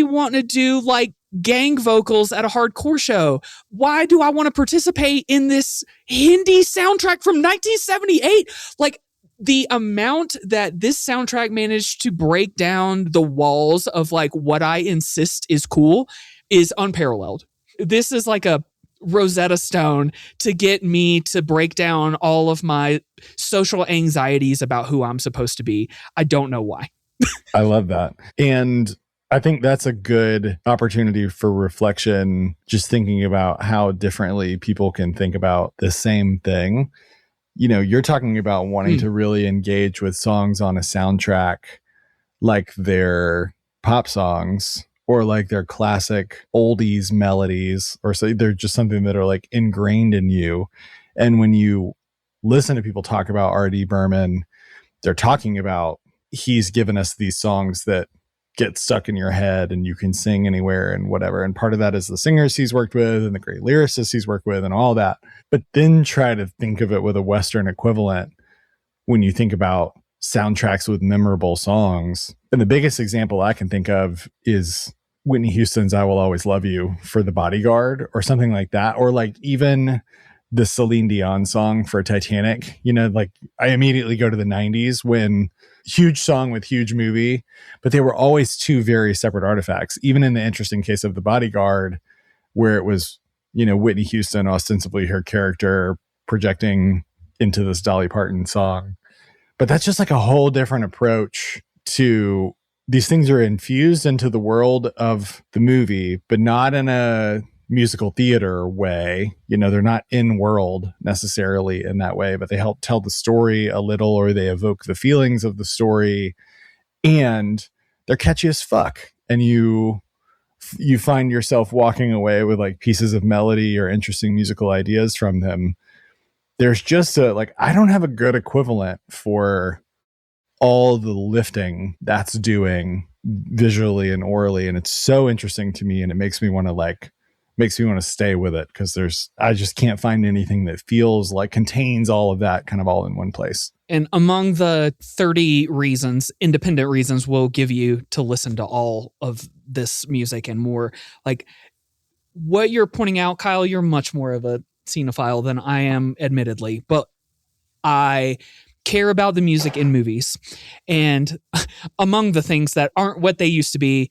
wanting to do like gang vocals at a hardcore show? Why do I want to participate in this Hindi soundtrack from 1978? Like, the amount that this soundtrack managed to break down the walls of like what I insist is cool is unparalleled. This is like a Rosetta Stone to get me to break down all of my social anxieties about who I'm supposed to be. I don't know why. I love that. And I think that's a good opportunity for reflection, just thinking about how differently people can think about the same thing. You know, you're talking about wanting to really engage with songs on a soundtrack like they're pop songs or like they're classic oldies melodies, or so they're just something that are like ingrained in you. And when you listen to people talk about R.D. Burman, they're talking about he's given us these songs that get stuck in your head and you can sing anywhere and whatever. And part of that is the singers he's worked with and the great lyricists he's worked with and all that. But then try to think of it with a Western equivalent when you think about soundtracks with memorable songs. And the biggest example I can think of is Whitney Houston's I Will Always Love You for The Bodyguard or something like that. Or like even the Celine Dion song for Titanic. You know, like I immediately go to the 90s when huge song with huge movie, but they were always two very separate artifacts. Even in the interesting case of The Bodyguard, where it was, you know, Whitney Houston, ostensibly her character projecting into this Dolly Parton song. But that's just like a whole different approach to these things are infused into the world of the movie, but not in a musical theater way. You know, they're not in world necessarily in that way, but they help tell the story a little, or they evoke the feelings of the story, and they're catchy as fuck. And you find yourself walking away with like pieces of melody or interesting musical ideas from them. There's just I don't have a good equivalent for all the lifting that's doing visually and orally. And it's so interesting to me. And it makes me want to stay with it, because I just can't find anything that feels like contains all of that kind of all in one place. And among the 30 reasons, independent reasons we'll give you to listen to all of this music and more, like what you're pointing out, Kyle, you're much more of a cinephile than I am, admittedly, but I care about the music in movies. And among the things that aren't what they used to be,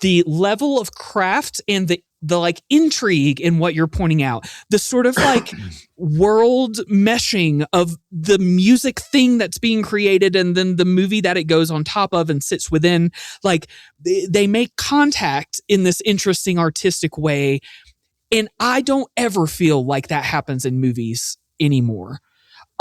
the level of craft and the like intrigue in what you're pointing out, the sort of like world meshing of the music thing that's being created and then the movie that it goes on top of and sits within, like they make contact in this interesting artistic way. And I don't ever feel like that happens in movies anymore.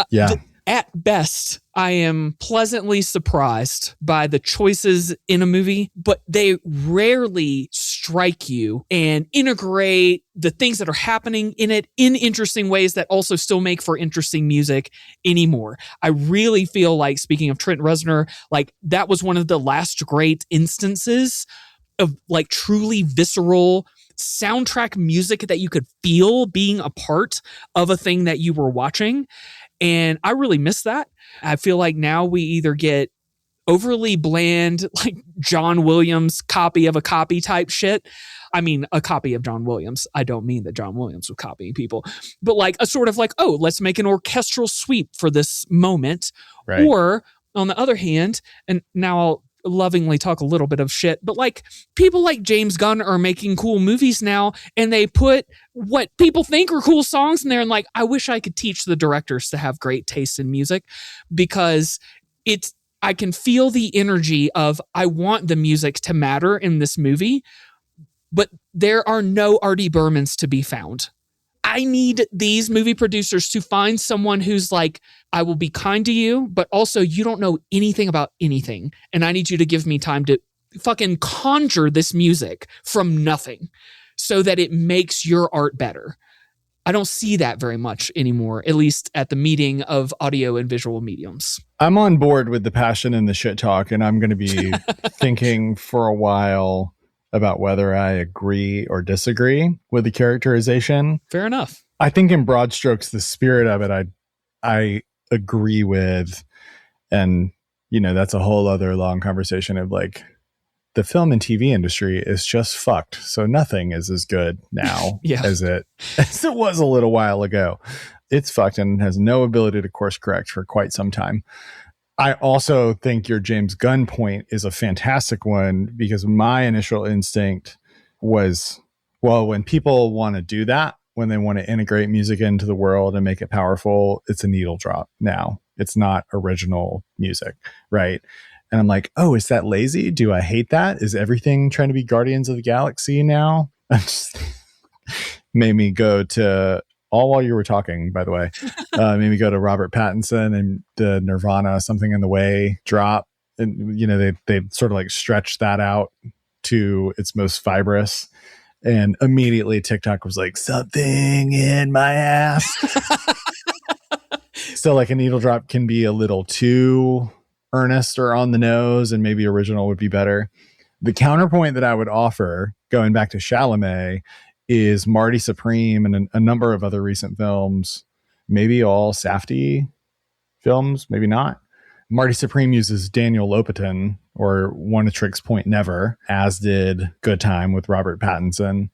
Yeah. At best, I am pleasantly surprised by the choices in a movie, but they rarely strike you and integrate the things that are happening in it in interesting ways that also still make for interesting music anymore. I really feel like, speaking of Trent Reznor, like that was one of the last great instances of like truly visceral soundtrack music that you could feel being a part of a thing that you were watching. And I really miss that. I feel like now we either get overly bland, like John Williams copy of a copy type shit. I mean, a copy of John Williams. I don't mean that John Williams was copying people, but like a sort of like, oh, let's make an orchestral sweep for this moment. Right. Or on the other hand, and now I'll lovingly talk a little bit of shit, but like people like James Gunn are making cool movies now, and they put what people think are cool songs in there, and like I wish I could teach the directors to have great taste in music, because I can feel the energy of I want the music to matter in this movie, but there are no R.D. Burmans to be found. I need these movie producers to find someone who's like, I will be kind to you, but also you don't know anything about anything. And I need you to give me time to fucking conjure this music from nothing so that it makes your art better. I don't see that very much anymore, at least at the meeting of audio and visual mediums. I'm on board with the passion and the shit talk, and I'm going to be thinking for a while about whether I agree or disagree with the characterization. Fair enough. I think in broad strokes, the spirit of it, I agree with. And, you know, that's a whole other long conversation of like the film and TV industry is just fucked. So nothing is as good now Yeah. as it was a little while ago. It's fucked and has no ability to course correct for quite some time. I also think your James Gunn point is a fantastic one, because my initial instinct was, well, when people want to do that, when they want to integrate music into the world and make it powerful, it's a needle drop now. It's not original music, right? And I'm like, oh, is that lazy? Do I hate that? Is everything trying to be Guardians of the Galaxy now? Made me go to, all while you were talking, by the way, made me go to Robert Pattinson and the Nirvana Something in the Way drop. And, you know, they sort of like stretched that out to its most fibrous. And immediately TikTok was like, something in my ass. So like a needle drop can be a little too earnest or on the nose, and maybe original would be better. The counterpoint that I would offer, going back to Chalamet, is Marty Supreme and a number of other recent films, maybe all Safdie films, maybe not. Marty Supreme uses Daniel Lopatin, or One Tricks Point Never, as did Good Time with Robert Pattinson.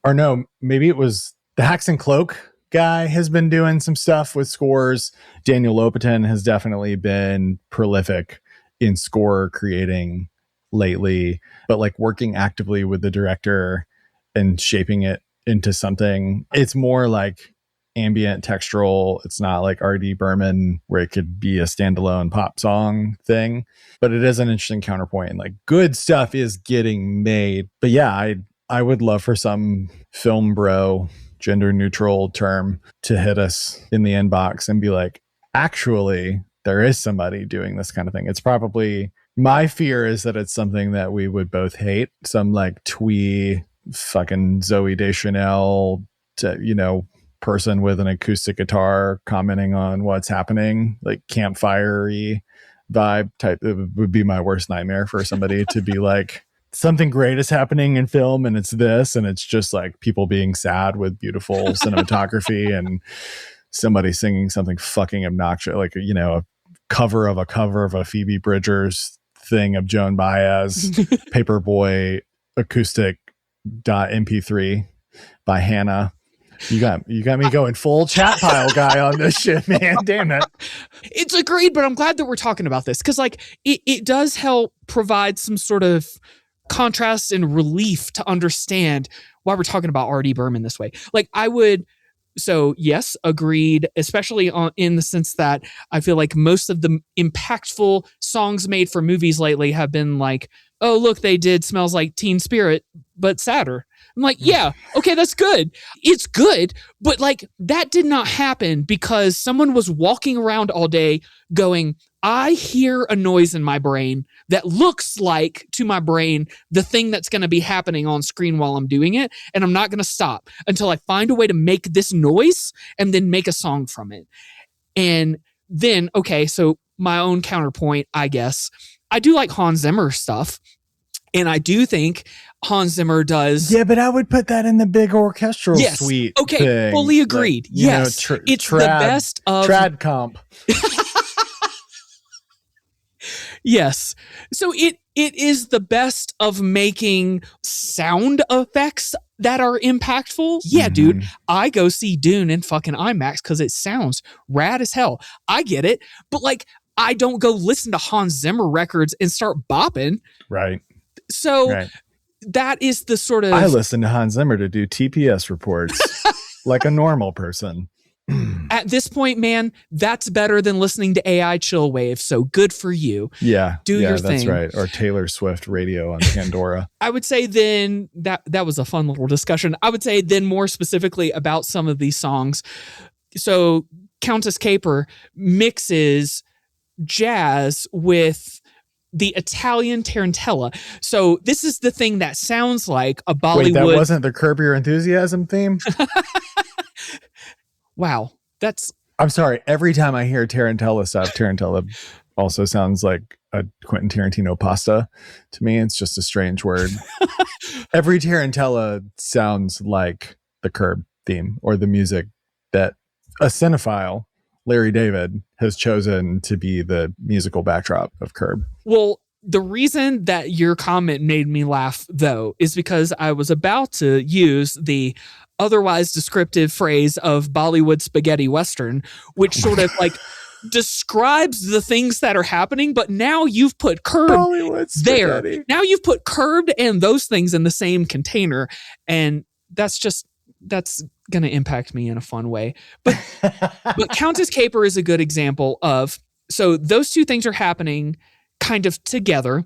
Or no, maybe it was the Hacks and Cloak guy has been doing some stuff with scores. Daniel Lopatin has definitely been prolific in score creating lately, but like working actively with the director and shaping it into something. It's more like ambient textural. It's not like R.D. Berman where it could be a standalone pop song thing, but it is an interesting counterpoint. Like, good stuff is getting made. But yeah, I would love for some film bro, gender neutral term, to hit us in the inbox and be like, actually, there is somebody doing this kind of thing. It's probably, my fear is that it's something that we would both hate. Some like twee fucking Zoe Deschanel, person with an acoustic guitar commenting on what's happening, like campfire-y vibe type. It would be my worst nightmare for somebody to be like, something great is happening in film and it's this, and it's just like people being sad with beautiful cinematography and somebody singing something fucking obnoxious, like, a cover of a Phoebe Bridgers thing of Joan Baez, Paperboy acoustic .mp3 by Hannah. You got me going full chat pile guy on this shit, man. Damn it. It's agreed, but I'm glad that we're talking about this, because like it does help provide some sort of contrast and relief to understand why we're talking about R.D. Berman this way. Like so yes, agreed, especially in the sense that I feel like most of the impactful songs made for movies lately have been like, oh, look, they did Smells Like Teen Spirit, but sadder. I'm like, yeah, okay, that's good. It's good, but like that did not happen because someone was walking around all day going, I hear a noise in my brain that looks like, to my brain, the thing that's going to be happening on screen while I'm doing it, and I'm not going to stop until I find a way to make this noise and then make a song from it. And then, okay, so my own counterpoint, I guess, I do like Hans Zimmer stuff. And I do think Hans Zimmer does. Yeah, but I would put that in the big orchestral suite. Okay, thing. fully agreed. Like, yes. It's the best of trad comp. Yes. So it is the best of making sound effects that are impactful. Yeah, dude, I go see Dune in fucking IMAX because it sounds rad as hell. I get it. But like, I don't go listen to Hans Zimmer records and start bopping. Right. So that is the sort of... I listen to Hans Zimmer to do TPS reports like a normal person. At this point, man, that's better than listening to AI Chillwave. So good for you. Yeah. Do your thing. That's right. Or Taylor Swift radio on Pandora. I would say then that was a fun little discussion. I would say then more specifically about some of these songs. So Countess Caper mixes jazz with the Italian tarantella. So this is the thing that sounds like a Bollywood... Wait, that wasn't the Curb Your Enthusiasm theme? Wow. I'm sorry. Every time I hear tarantella stuff, tarantella also sounds like a Quentin Tarantino pasta to me. It's just a strange word. Every tarantella sounds like the Curb theme or the music that a cinephile, Larry David, has chosen to be the musical backdrop of Curb. Well, The reason that your comment made me laugh, though, is because I was about to use the otherwise descriptive phrase of Bollywood spaghetti Western, which sort of like describes the things that are happening, but now you've put Curbed there. Now you've put Curbed and those things in the same container, and that's going to impact me in a fun way. But Countess Caper is a good example of, so those two things are happening kind of together.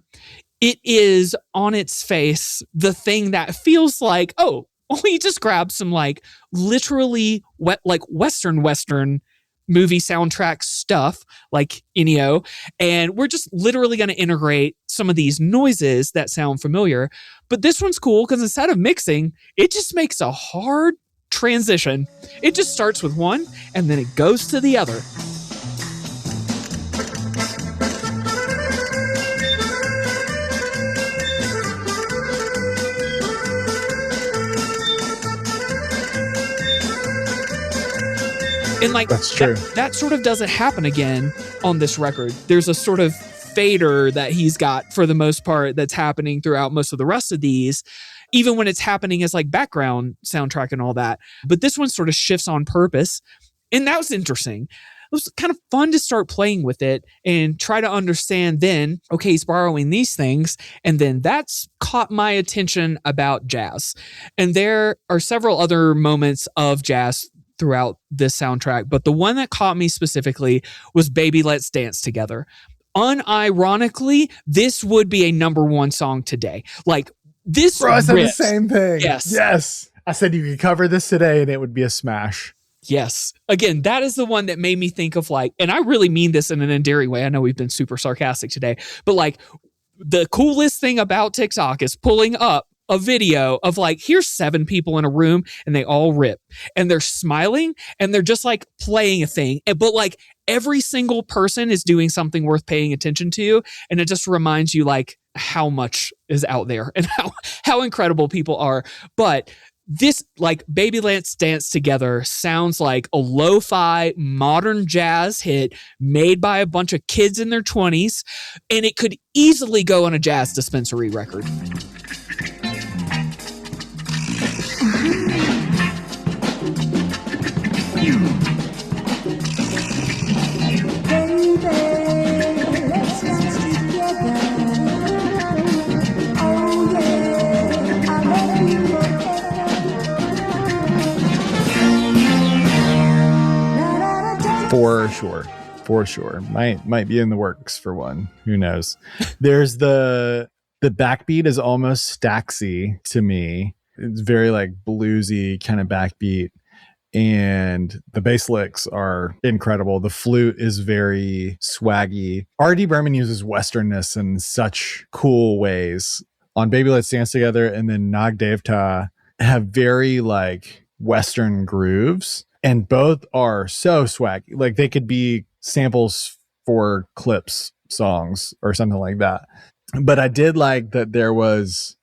It is on its face the thing that feels like, oh, we just grabbed some like literally like Western movie soundtrack stuff like Ennio, and we're just literally going to integrate some of these noises that sound familiar. But this one's cool because instead of mixing, it just makes a hard transition. It just starts with one and then it goes to the other. And like that's true. That sort of doesn't happen again on this record. There's a sort of fader that he's got for the most part that's happening throughout most of the rest of these, even when it's happening as like background soundtrack and all that. But this one sort of shifts on purpose. And that was interesting. It was kind of fun to start playing with it and try to understand then, okay, he's borrowing these things. And then that's caught my attention about jazz. And there are several other moments of jazz throughout this soundtrack, but the one that caught me specifically was Baby Let's Dance Together. Unironically, this would be a number one song today. Like this, bro, I said the same thing. Yes. I said you could cover this today and it would be a smash. Yes. Again, that is the one that made me think of like, and I really mean this in an endearing way. I know we've been super sarcastic today, but like the coolest thing about TikTok is pulling up a video of like, here's 7 people in a room and they all rip and they're smiling and they're just like playing a thing. But like every single person is doing something worth paying attention to. And it just reminds you like how much is out there and how incredible people are. But this like Baby Let's Dance Together sounds like a lo-fi modern jazz hit made by a bunch of kids in their 20s. And it could easily go on a Jazz Dispensary record. For sure. Might be in the works for one. Who knows? There's the backbeat is almost Staxy to me. It's very like bluesy kind of backbeat. And the bass licks are incredible. The flute is very swaggy. R.D. Berman uses Westernness in such cool ways. On Baby Let's Dance Together and then Nag Devta have very like Western grooves. And both are so swaggy. Like they could be samples for Clips songs or something like that. But I did like that there was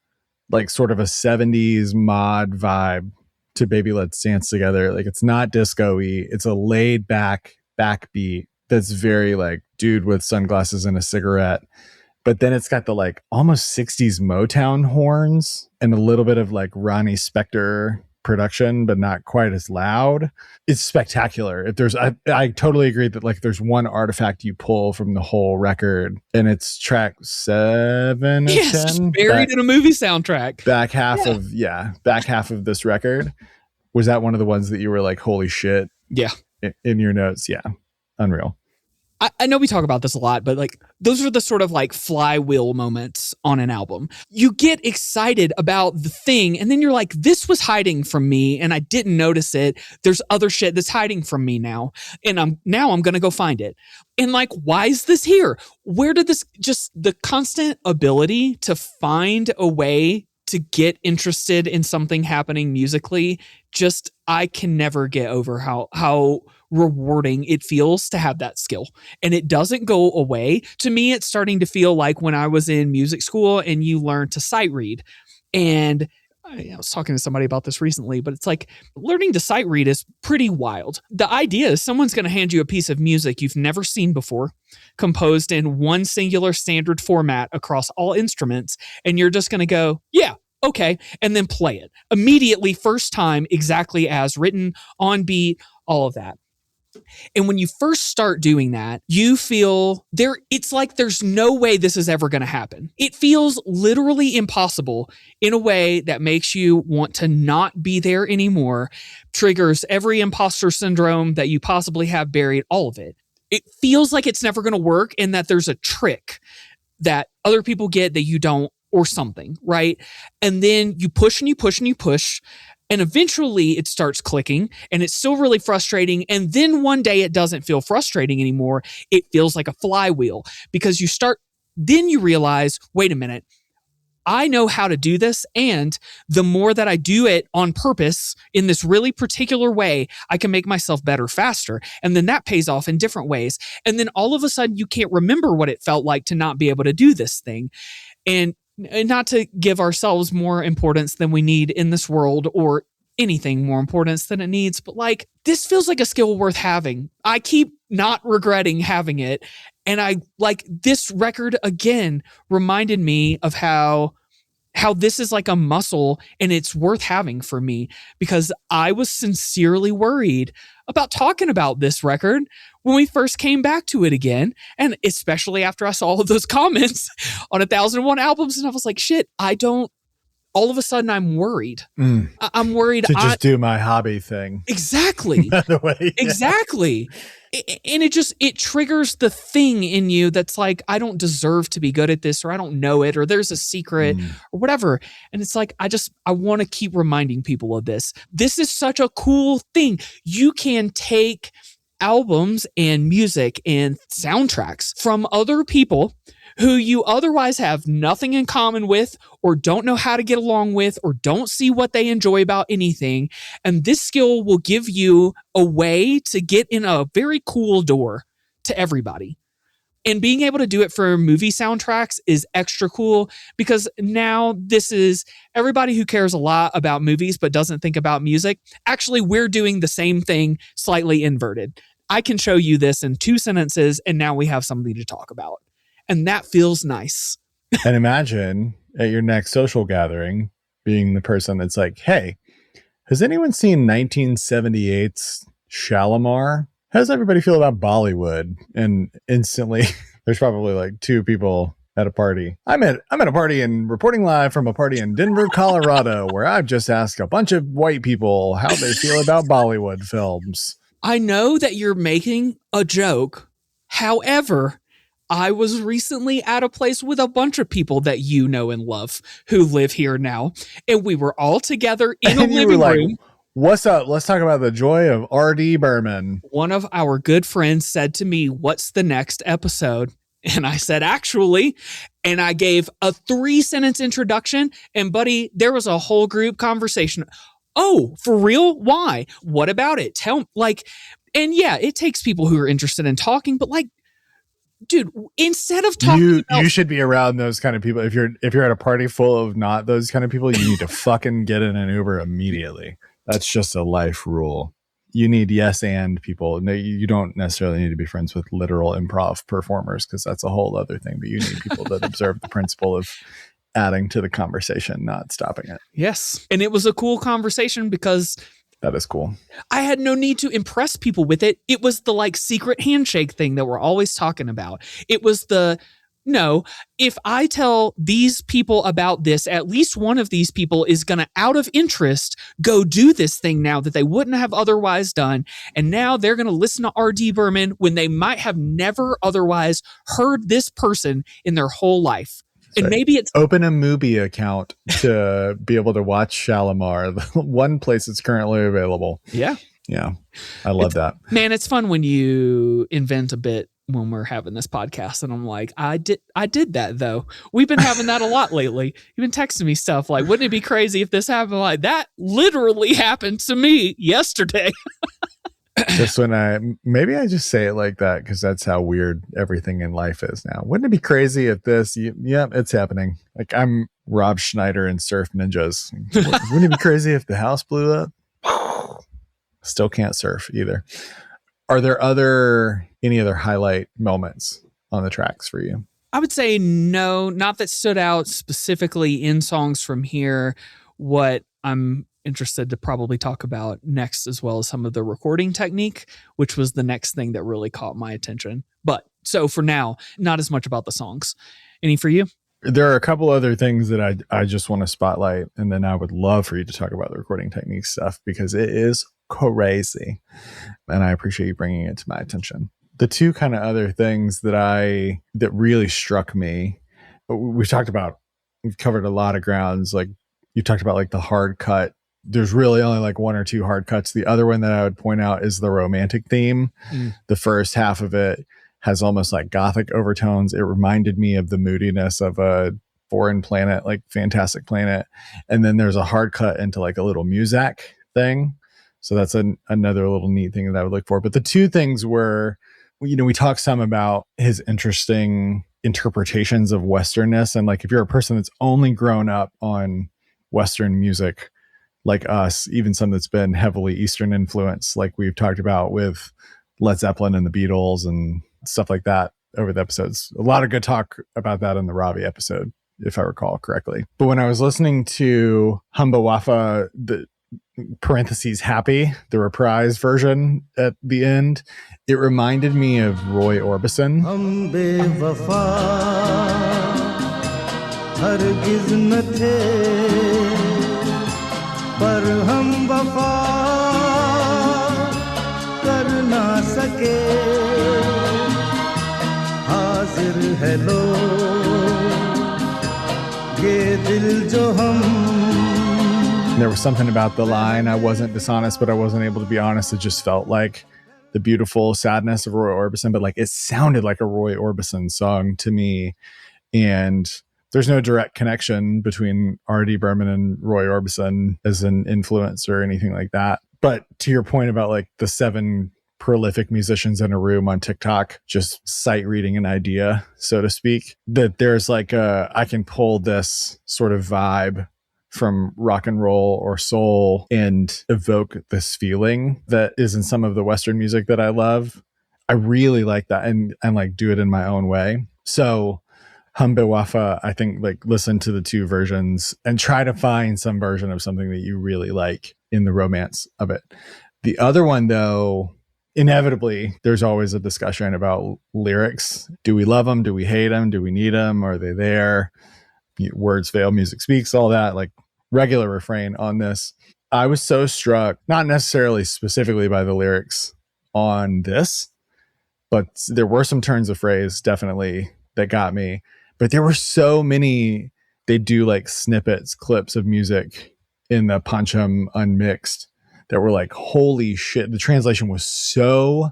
like sort of a 70s mod vibe to Baby Let's Dance Together. Like it's not disco-y. It's a laid back backbeat that's very like dude with sunglasses and a cigarette. But then it's got the like almost 60s Motown horns and a little bit of like Ronnie Spector production, but not quite as loud. It's spectacular. If there's, I totally agree that like there's one artifact you pull from the whole record, and it's track 7 or 10, buried in a movie soundtrack. Back half of this record. Was that one of the ones that you were like, holy shit? Yeah. In your notes, yeah, unreal. I know we talk about this a lot, but like those are the sort of like flywheel moments on an album. You get excited about the thing and then you're like, this was hiding from me and I didn't notice it. There's other shit that's hiding from me now. And I'm going to go find it. And like, why is this here? Where did this, just the constant ability to find a way to get interested in something happening musically, just, I can never get over how rewarding it feels to have that skill. And it doesn't go away. To me, it's starting to feel like when I was in music school and you learn to sight read. And I was talking to somebody about this recently, but it's like learning to sight read is pretty wild. The idea is someone's going to hand you a piece of music you've never seen before, composed in one singular standard format across all instruments, and you're just going to go, yeah, okay, and then play it immediately, first time, exactly as written, on beat, all of that. And when you first start doing that, you feel it's like there's no way this is ever going to happen. It feels literally impossible in a way that makes you want to not be there anymore, triggers every imposter syndrome that you possibly have buried, all of it. It feels like it's never going to work and that there's a trick that other people get that you don't, or something, right? And then you push and you push and you push. And eventually it starts clicking and it's still really frustrating. And then one day it doesn't feel frustrating anymore. It feels like a flywheel because then you realize, wait a minute, I know how to do this. And the more that I do it on purpose in this really particular way, I can make myself better faster. And then that pays off in different ways. And then all of a sudden you can't remember what it felt like to not be able to do this thing. And not to give ourselves more importance than we need in this world or anything more importance than it needs, but like this feels like a skill worth having. I keep not regretting having it. And I like this record again reminded me of how this is like a muscle and it's worth having for me because I was sincerely worried about talking about this record when we first came back to it again. And especially after I saw all of those comments on 1001 albums. And I was like, shit, all of a sudden I'm worried. I'm worried. To just do my hobby thing. Exactly. By the way. Yeah. Exactly. And it triggers the thing in you that's like, I don't deserve to be good at this, or I don't know it, or there's a secret or whatever. And it's like, I want to keep reminding people of this. This is such a cool thing. You can take albums and music and soundtracks from other people who you otherwise have nothing in common with, or don't know how to get along with, or don't see what they enjoy about anything. And this skill will give you a way to get in a very cool door to everybody. And being able to do it for movie soundtracks is extra cool because now this is everybody who cares a lot about movies but doesn't think about music. Actually, we're doing the same thing, slightly inverted. I can show you this in 2 sentences, and now we have something to talk about. And that feels nice. And imagine at your next social gathering being the person that's like, hey, has anyone seen 1978's Shalimar? How does everybody feel about Bollywood? And instantly there's probably like 2 people at a party. I'm at a party and reporting live from a party in Denver, Colorado, where I've just asked a bunch of white people how they feel about Bollywood films. I know that you're making a joke. However, I was recently at a place with a bunch of people that you know and love who live here now. And we were all together in a living room. What's up? Let's talk about the joy of R.D. Burman. One of our good friends said to me, what's the next episode? And I said, actually, and I gave a 3-sentence introduction. And buddy, there was a whole group conversation. Oh, for real? Why? What about it? And yeah, it takes people who are interested in talking, but like, dude, instead of talking you should be around those kind of people. If you're at a party full of not those kind of people, you need to fucking get in an Uber immediately. That's just a life rule. You need yes and people. No, you don't necessarily need to be friends with literal improv performers because that's a whole other thing. But you need people that observe the principle of adding to the conversation, not stopping it. Yes. And it was a cool conversation because that is cool. I had no need to impress people with it. It was the like secret handshake thing that we're always talking about. It was if I tell these people about this, at least one of these people is going to, out of interest, go do this thing now that they wouldn't have otherwise done. And now they're going to listen to R.D. Burman when they might have never otherwise heard this person in their whole life. And maybe it's open a Mubi account to be able to watch Shalimar, the one place it's currently available. Yeah. Yeah. I love that. Man, it's fun when you invent a bit when we're having this podcast. And I'm like, I did that though. We've been having that a lot lately. You've been texting me stuff like, wouldn't it be crazy if this happened? Like that literally happened to me yesterday. Just maybe I just say it like that because that's how weird everything in life is now. Wouldn't it be crazy if this? Yeah, it's happening. Like I'm Rob Schneider and Surf Ninjas. Wouldn't it be crazy if the house blew up? Still can't surf either. Are there any other highlight moments on the tracks for you? I would say no, not that stood out specifically in songs from here. What I'm interested to probably talk about next, as well as some of the recording technique, which was the next thing that really caught my attention. But so for now, not as much about the songs. Any for you? There are a couple other things that I just want to spotlight, and then I would love for you to talk about the recording technique stuff because it is crazy, and I appreciate you bringing it to my attention. The two kind of other things that really struck me, we've covered a lot of grounds. Like you talked about like the hard cut. There's really only like one or two hard cuts. The other one that I would point out is the romantic theme. The first half of it has almost like gothic overtones. It reminded me of the moodiness of a foreign planet, like Fantastic Planet. And then there's a hard cut into like a little Muzak thing. So that's another little neat thing that I would look for. But the two things were, we talked some about his interesting interpretations of Westernness. And like, if you're a person that's only grown up on Western music like us, even some that's been heavily Eastern influenced, like we've talked about with Led Zeppelin and the Beatles and stuff like that over the episodes. A lot of good talk about that in the Robbie episode, if I recall correctly. But when I was listening to Humba Wafa, the parentheses happy, the reprise version at the end, it reminded me of Roy Orbison. Hum bewafa, hargiz na the, par hum wafa kar na sake. Hello, ye dil jo hum. There was something about the line, I wasn't dishonest, but I wasn't able to be honest. It just felt like the beautiful sadness of Roy Orbison, but like it sounded like a Roy Orbison song to me. And there's no direct connection between R.D. Berman and Roy Orbison as an influence or anything like that. But to your point about like the 7 prolific musicians in a room on TikTok, just sight reading an idea, so to speak, that there's like I can pull this sort of vibe from rock and roll or soul and evoke this feeling that is in some of the Western music that I love. I really like that and like do it in my own way. So Humbe Wafa, I think like listen to the two versions and try to find some version of something that you really like in the romance of it. The other one though, inevitably, there's always a discussion about lyrics. Do we love them? Do we hate them? Do we need them? Are they there? Words fail, music speaks, all that, like regular refrain on this. I was so struck, not necessarily specifically by the lyrics on this, but there were some turns of phrase definitely that got me. But there were so many, they do like snippets, clips of music in the Pancham Unmixed that were like, holy shit. The translation was so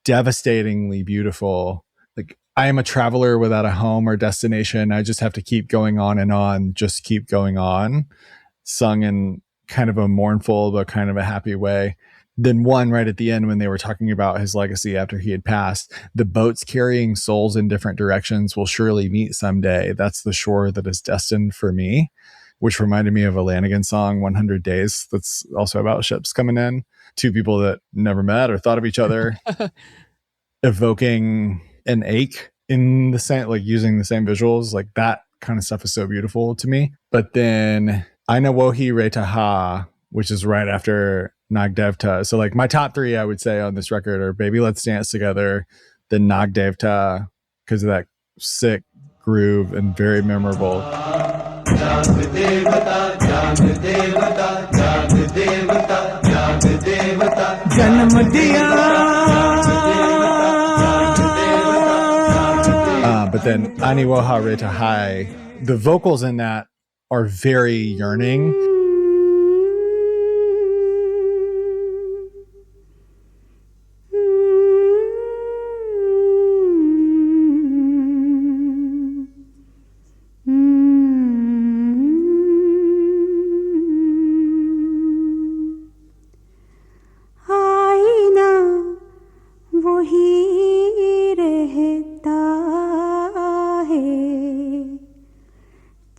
devastatingly beautiful. Like, I am a traveler without a home or destination. I just have to keep going on, just keep going on. Sung in kind of a mournful, but kind of a happy way. Then one right at the end, when they were talking about his legacy after he had passed, the boats carrying souls in different directions will surely meet someday. That's the shore that is destined for me, which reminded me of a Lanigan song, 100 Days. That's also about ships coming in. Two people that never met or thought of each other, evoking an ache in the same, like using the same visuals. Like that kind of stuff is so beautiful to me. But then Aina Wohi Retaha, which is right after Nagdevta. So like my top 3, I would say on this record are Baby Let's Dance Together, then Nagdevta, because of that sick groove and very memorable. But then Ani Woha Retahai, the vocals in that are very yearning.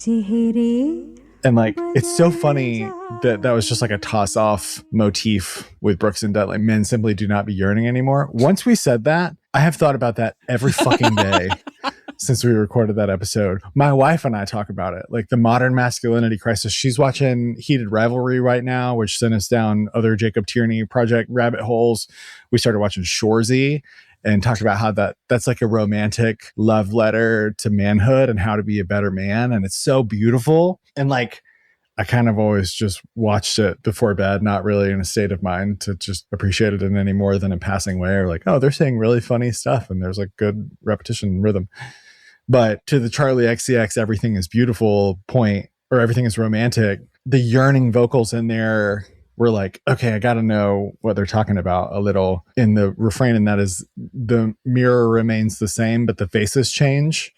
चेहरे And like, it's so funny that that was just like a toss off motif with Brooks and Dunn. Men simply do not be yearning anymore. Once we said that, I have thought about that every fucking day since we recorded that episode. My wife and I talk about it, like the modern masculinity crisis. She's watching Heated Rivalry right now, which sent us down other Jacob Tierney project rabbit holes. We started watching Shoresy and talked about how that's like a romantic love letter to manhood and how to be a better man. And it's so beautiful. And like, I kind of always just watched it before bed, not really in a state of mind to just appreciate it in any more than a passing way, or like, oh, they're saying really funny stuff and there's like good repetition and rhythm. But to the Charlie XCX, everything is beautiful point, or everything is romantic, the yearning vocals in there were like, okay, I got to know what they're talking about a little in the refrain. And that is, the mirror remains the same, but the faces change.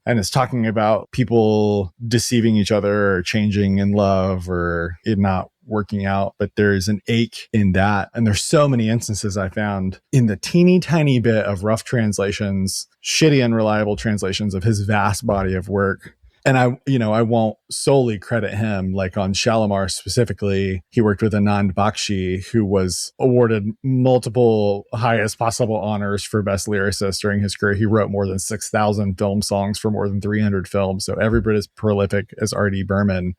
And it's talking about people deceiving each other or changing in love or it not working out. But there's an ache in that. And there's so many instances I found in the teeny tiny bit of rough translations, shitty, unreliable translations of his vast body of work. And I won't solely credit him. Like on Shalimar specifically, he worked with Anand Bakshi, who was awarded multiple highest possible honors for best lyricist during his career. He wrote more than 6,000 film songs for more than 300 films. So every bit as prolific as R.D. Burman.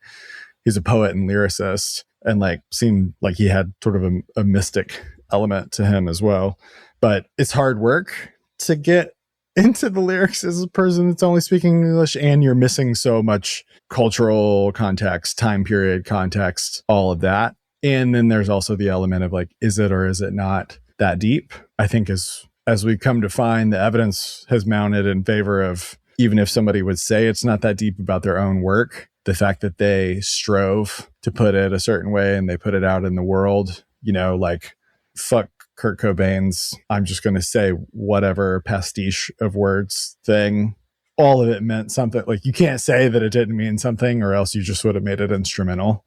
He's a poet and lyricist, and like seemed like he had sort of a mystic element to him as well. But it's hard work to get into the lyrics as a person that's only speaking English, and you're missing so much cultural context, time period context, all of that. And then there's also the element of like, is it or is it not that deep? I think as we come to find, the evidence has mounted in favor of, even if somebody would say it's not that deep about their own work, the fact that they strove to put it a certain way and they put it out in the world, like fuck Kurt Cobain's I'm just going to say whatever pastiche of words thing. All of it meant something. Like, you can't say that it didn't mean something, or else you just would have made it instrumental.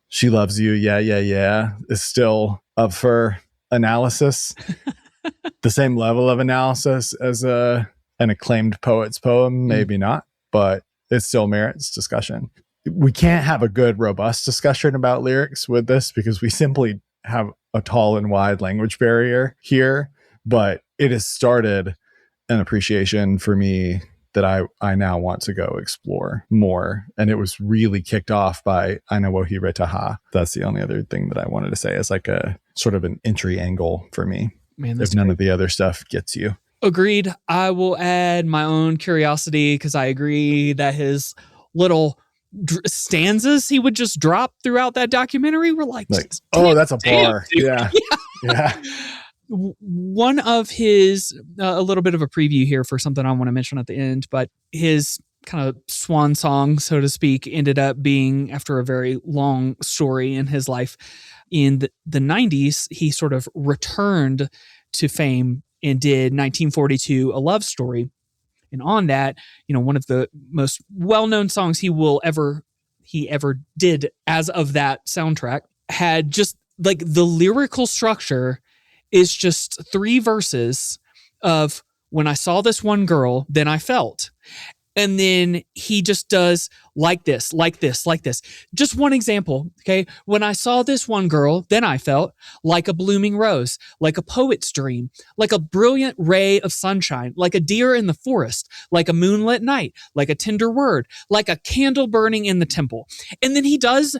She loves you. Yeah. Is still up for analysis. The same level of analysis as an acclaimed poet's poem. Maybe not, but it still merits discussion. We can't have a good, robust discussion about lyrics with this because we simply have a tall and wide language barrier here, but it has started an appreciation for me that I now want to go explore more. And it was really kicked off by Aina Wohire Taha. That's the only other thing that I wanted to say as like a sort of an entry angle for me. Man, if none of the other stuff gets you. Agreed. I will add my own curiosity because I agree that his little stanzas he would just drop throughout that documentary were like oh, that's a bar. Yeah. One of his a little bit of a preview here for something I want to mention at the end, but his kind of swan song, so to speak, ended up being, after a very long story in his life, in the 90s, he sort of returned to fame and did 1942, A Love Story. And on that, one of the most well-known songs he ever did as of that soundtrack had just like the lyrical structure is just 3 verses of when I saw this one girl, then I felt. And then he just does like this, like this, like this. Just one example, okay? When I saw this one girl, then I felt like a blooming rose, like a poet's dream, like a brilliant ray of sunshine, like a deer in the forest, like a moonlit night, like a tender word, like a candle burning in the temple. And then he does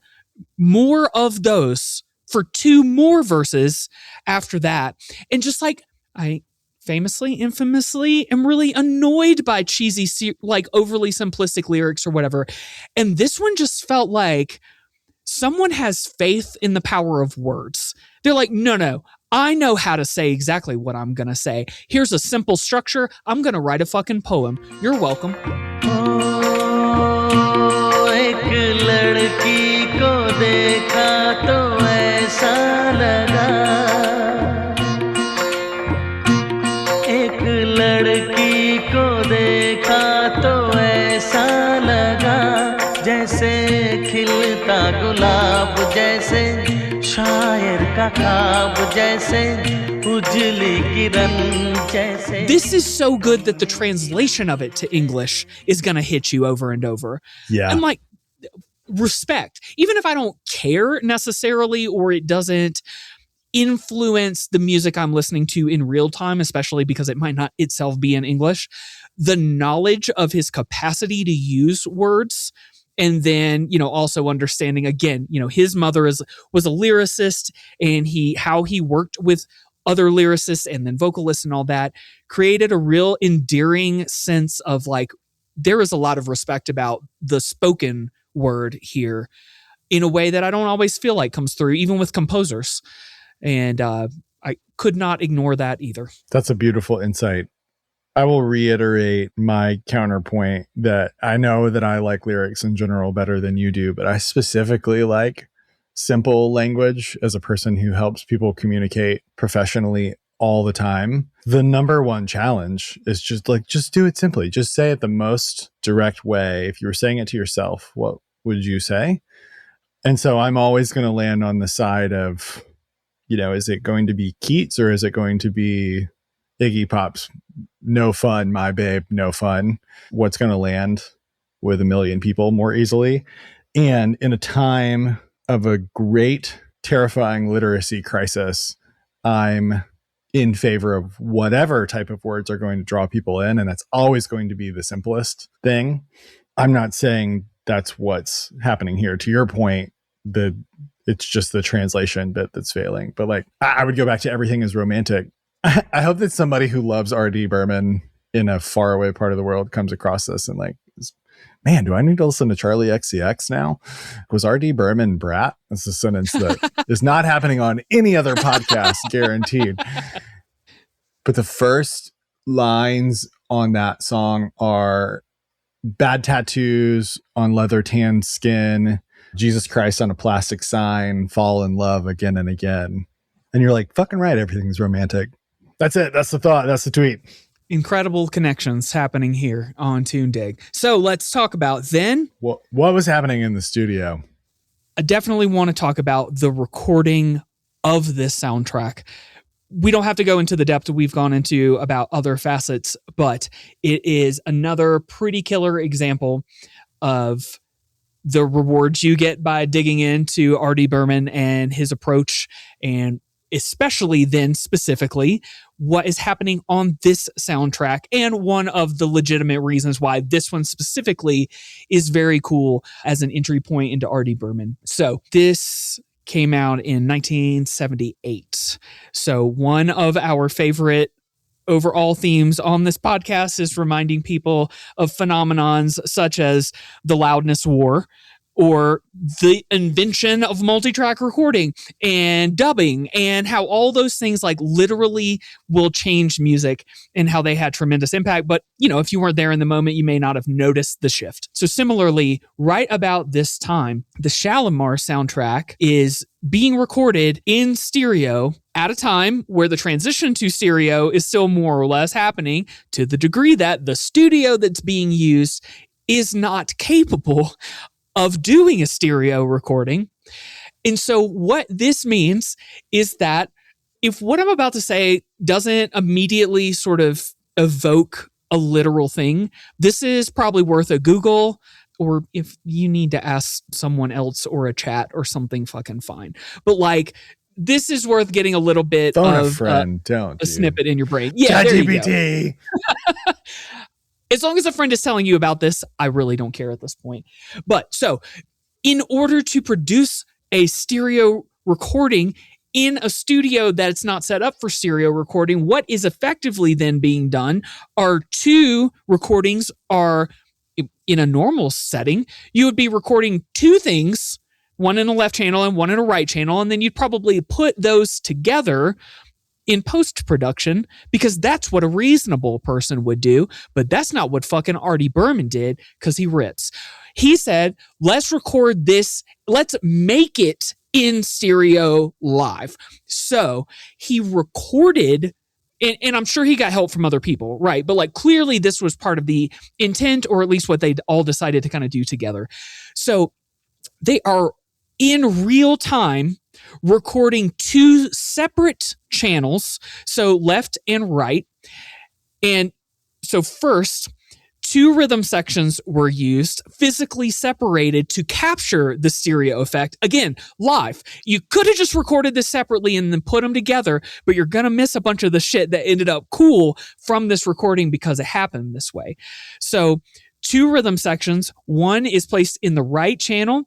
more of those for 2 more verses after that. And just like, I infamously am really annoyed by cheesy, like overly simplistic lyrics or whatever. And this one just felt like someone has faith in the power of words. They're like, no, I know how to say exactly what I'm going to say. Here's a simple structure. I'm going to write a fucking poem. You're welcome. एक लड़की को देखा तो ऐसा लगा एक लड़की को देखा तो ऐसा लगा जैसे खिलता गुलाब जैसे शायर का ख्वाब जैसे उजली किरण जैसे. This is so good that the translation of it to English is going to hit you over and over. Yeah. And like, respect. Even if I don't care necessarily, or it doesn't influence the music I'm listening to in real time, especially because it might not itself be in English, the knowledge of his capacity to use words. And then, also understanding, again, his mother was a lyricist, and how he worked with other lyricists and then vocalists and all that created a real endearing sense of like, there is a lot of respect about the spoken word here in a way that I don't always feel like comes through, even with composers. And I could not ignore that either. That's a beautiful insight. I will reiterate my counterpoint that I know that I like lyrics in general better than you do, but I specifically like simple language as a person who helps people communicate professionally all the time. The number one challenge is just do it simply. Just say it the most direct way. If you were saying it to yourself, what would you say? And so I'm always going to land on the side of, is it going to be Keats, or is it going to be Iggy Pop's No Fun, My Babe, No Fun? What's going to land with a million people more easily? And in a time of a great, terrifying literacy crisis, I'm in favor of whatever type of words are going to draw people in. And that's always going to be the simplest thing. I'm not saying that's what's happening here. To your point, it's just the translation bit that's failing. But like, I would go back to Everything is Romantic. I hope that somebody who loves R.D. Berman in a faraway part of the world comes across this and like, man, do I need to listen to Charlie XCX now? Was R.D. Berman brat? That's a sentence that is not happening on any other podcast, guaranteed. But the first lines on that song are bad tattoos on leather tanned skin, Jesus Christ on a plastic sign, fall in love again and again. And you're like, fucking right, everything's romantic. That's it. That's the thought. That's the tweet. Incredible connections happening here on Toondig. So let's talk about then. What was happening in the studio? I definitely want to talk about the recording of this soundtrack. We don't have to go into the depth we've gone into about other facets, but it is another pretty killer example of the rewards you get by digging into R.D. Berman and his approach, and especially then specifically what is happening on this soundtrack, and one of the legitimate reasons why this one specifically is very cool as an entry point into R.D. Berman. So this came out in 1978. So one of our favorite overall themes on this podcast is reminding people of phenomenons such as the loudness war, or the invention of multi-track recording and dubbing, and how all those things like literally will change music and how they had tremendous impact. But, if you weren't there in the moment, you may not have noticed the shift. So similarly, right about this time, the Shalimar soundtrack is being recorded in stereo at a time where the transition to stereo is still more or less happening, to the degree that the studio that's being used is not capable of doing a stereo recording. And so what this means is that if what I'm about to say doesn't immediately sort of evoke a literal thing, this is probably worth a Google, or if you need to ask someone else or a chat or something, fucking fine. But like, this is worth getting a little bit Phone of a friend, don't a you? snippet in your brain. Yeah, there you go. ChatGPT. As long as a friend is telling you about this, I really don't care at this point. But so, in order to produce a stereo recording in a studio that's not set up for stereo recording, what is effectively then being done are two recordings are in a normal setting. You would be recording two things, one in a left channel and one in a right channel, and then you'd probably put those together in post-production, because that's what a reasonable person would do. But that's not what fucking R.D. Berman did, because he rips. He said, let's record this, let's make it in stereo live. So he recorded, and I'm sure he got help from other people, right? But like, clearly this was part of the intent, or at least what they all decided to kind of do together. So they are in real time recording two separate channels, so left and right. And so first, two rhythm sections were used, physically separated to capture the stereo effect. Again, live. You could have just recorded this separately and then put them together, but you're going to miss a bunch of the shit that ended up cool from this recording because it happened this way. So two rhythm sections. One is placed in the right channel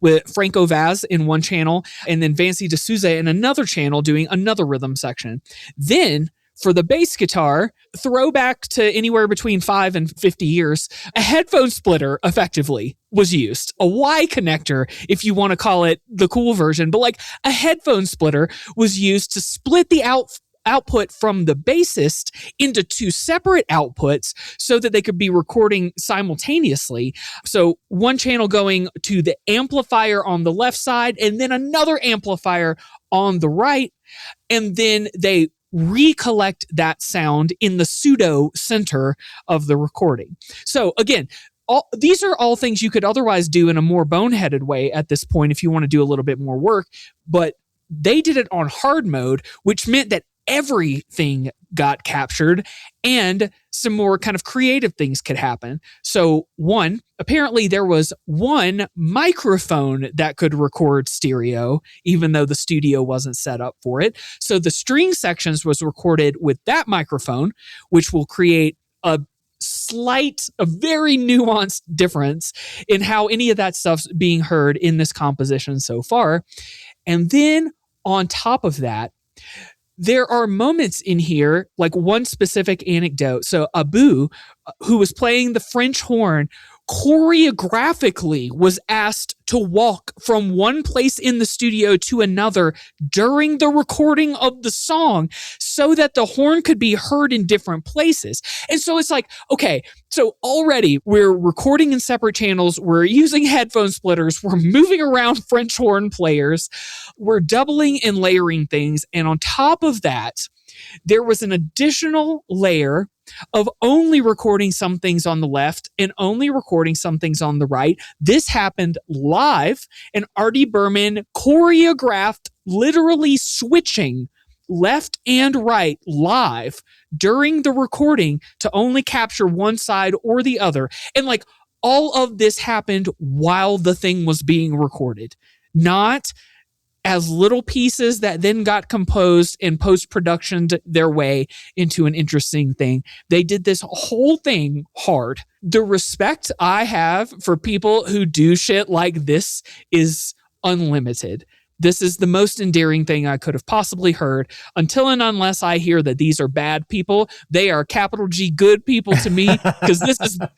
with Franco Vaz in one channel, and then Vancy D'Souza in another channel doing another rhythm section. Then for the bass guitar, throwback to anywhere between 5 and 50 years, a headphone splitter effectively was used. A Y connector, if you want to call it the cool version, but like a headphone splitter was used to split the output from the bassist into two separate outputs so that they could be recording simultaneously. So one channel going to the amplifier on the left side and then another amplifier on the right. And then they recollect that sound in the pseudo center of the recording. So again, these are all things you could otherwise do in a more boneheaded way at this point if you want to do a little bit more work, but they did it on hard mode, which meant that everything got captured and some more kind of creative things could happen. So one, apparently there was one microphone that could record stereo, even though the studio wasn't set up for it. So the string sections was recorded with that microphone, which will create a very nuanced difference in how any of that stuff's being heard in this composition so far. And then on top of that, there are moments in here, like one specific anecdote. So Abu, who was playing the French horn, choreographically was asked to walk from one place in the studio to another during the recording of the song so that the horn could be heard in different places. And so it's like, okay, so already we're recording in separate channels, we're using headphone splitters, we're moving around French horn players, we're doubling and layering things. And on top of that, there was an additional layer of only recording some things on the left and only recording some things on the right. This happened live, and Artie Berman choreographed literally switching left and right live during the recording to only capture one side or the other. And like all of this happened while the thing was being recorded, not as little pieces that then got composed and post-productioned their way into an interesting thing. They did this whole thing hard. The respect I have for people who do shit like this is unlimited. This is the most endearing thing I could have possibly heard until and unless I hear that these are bad people. They are capital G good people to me because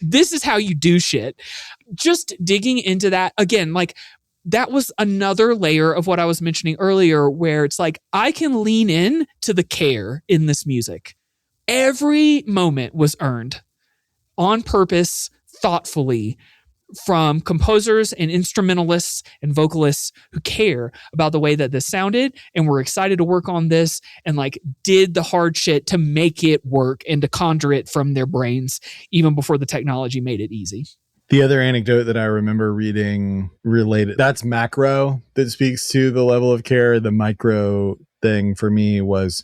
this is how you do shit. Just digging into that again, like that was another layer of what I was mentioning earlier, where it's like, I can lean in to the care in this music. Every moment was earned on purpose, thoughtfully, from composers and instrumentalists and vocalists who care about the way that this sounded and were excited to work on this and like did the hard shit to make it work and to conjure it from their brains even before the technology made it easy. The other anecdote that I remember reading related, that's macro that speaks to the level of care. The micro thing for me was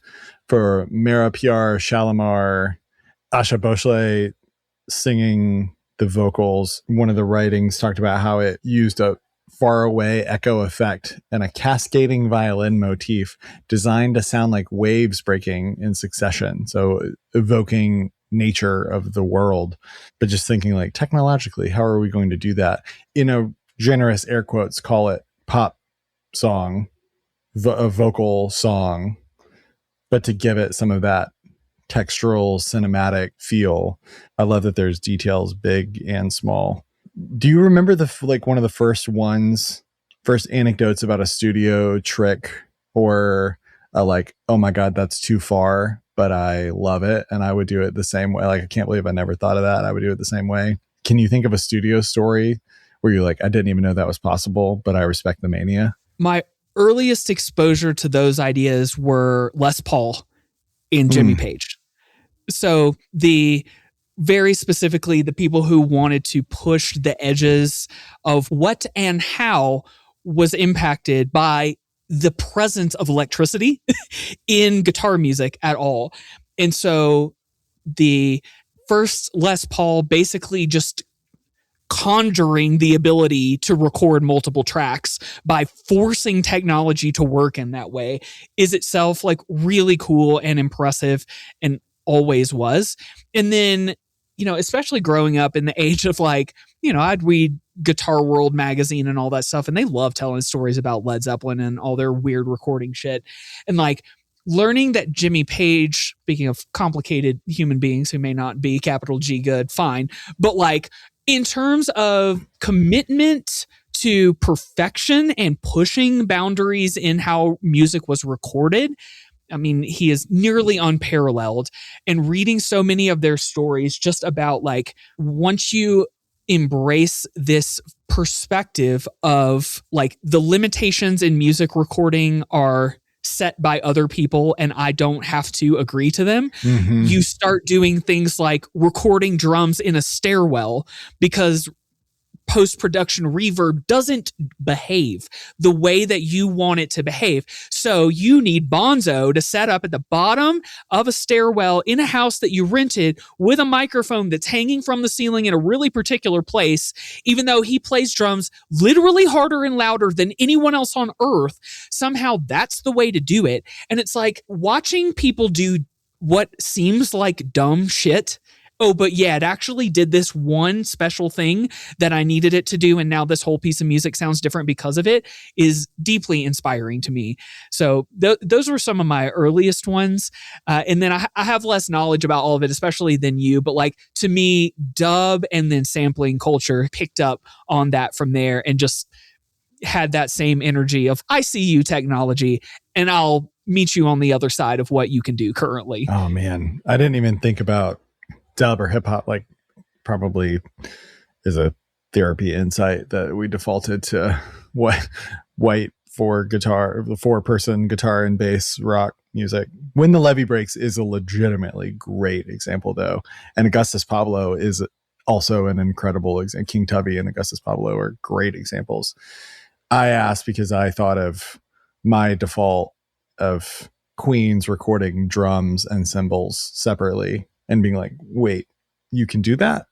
for Mera Pyar Shalimar, Asha Bhosle singing the vocals. One of the writings talked about how it used a faraway echo effect and a cascading violin motif designed to sound like waves breaking in succession. So evoking nature of the world, but just thinking like technologically, how are we going to do that in a generous air quotes, call it pop song, a vocal song, but to give it some of that textural cinematic feel. I love that there's details big and small. Do you remember one of the first anecdotes about a studio trick or like, oh my God, that's too far, but I love it. And I would do it the same way. Like, I can't believe I never thought of that. I would do it the same way. Can you think of a studio story where you're like, I didn't even know that was possible, but I respect the mania? My earliest exposure to those ideas were Les Paul and Jimmy Page. So very specifically, the people who wanted to push the edges of what and how was impacted by the presence of electricity in guitar music at all. And so the first Les Paul basically just conjuring the ability to record multiple tracks by forcing technology to work in that way is itself like really cool and impressive, and always was. And then, especially growing up in the age of like, I'd read Guitar World magazine and all that stuff, and they love telling stories about Led Zeppelin and all their weird recording shit. And like learning that Jimmy Page, speaking of complicated human beings who may not be capital G good, fine, but like in terms of commitment to perfection and pushing boundaries in how music was recorded, I mean, he is nearly unparalleled. And reading so many of their stories just about like, once you embrace this perspective of like the limitations in music recording are set by other people and I don't have to agree to them. Mm-hmm. You start doing things like recording drums in a stairwell because post-production reverb doesn't behave the way that you want it to behave. So you need Bonzo to set up at the bottom of a stairwell in a house that you rented with a microphone that's hanging from the ceiling in a really particular place, even though he plays drums literally harder and louder than anyone else on earth. Somehow that's the way to do it. And it's like watching people do what seems like dumb shit. Oh, but yeah, it actually did this one special thing that I needed it to do, and now this whole piece of music sounds different because of it, is deeply inspiring to me. So those were some of my earliest ones. And then I have less knowledge about all of it, especially than you, but like to me, dub and then sampling culture picked up on that from there and just had that same energy of, I see you, technology, and I'll meet you on the other side of what you can do currently. Oh man, I didn't even think about dub or hip hop. Like, probably is a therapy insight that we defaulted to white the 4-person guitar and bass rock music. When the Levee Breaks is a legitimately great example though. And Augustus Pablo is also an incredible example. King Tubby and Augustus Pablo are great examples. I asked because I thought of my default of Queens recording drums and cymbals separately and being like, wait, you can do that?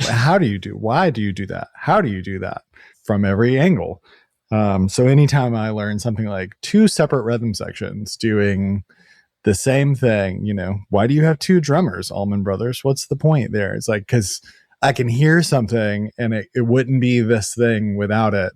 Why do you do that? How do you do that? From every angle. So anytime I learn something like 2 separate rhythm sections doing the same thing, why do you have 2 drummers, Allman Brothers? What's the point there? It's like, because I can hear something and it wouldn't be this thing without it.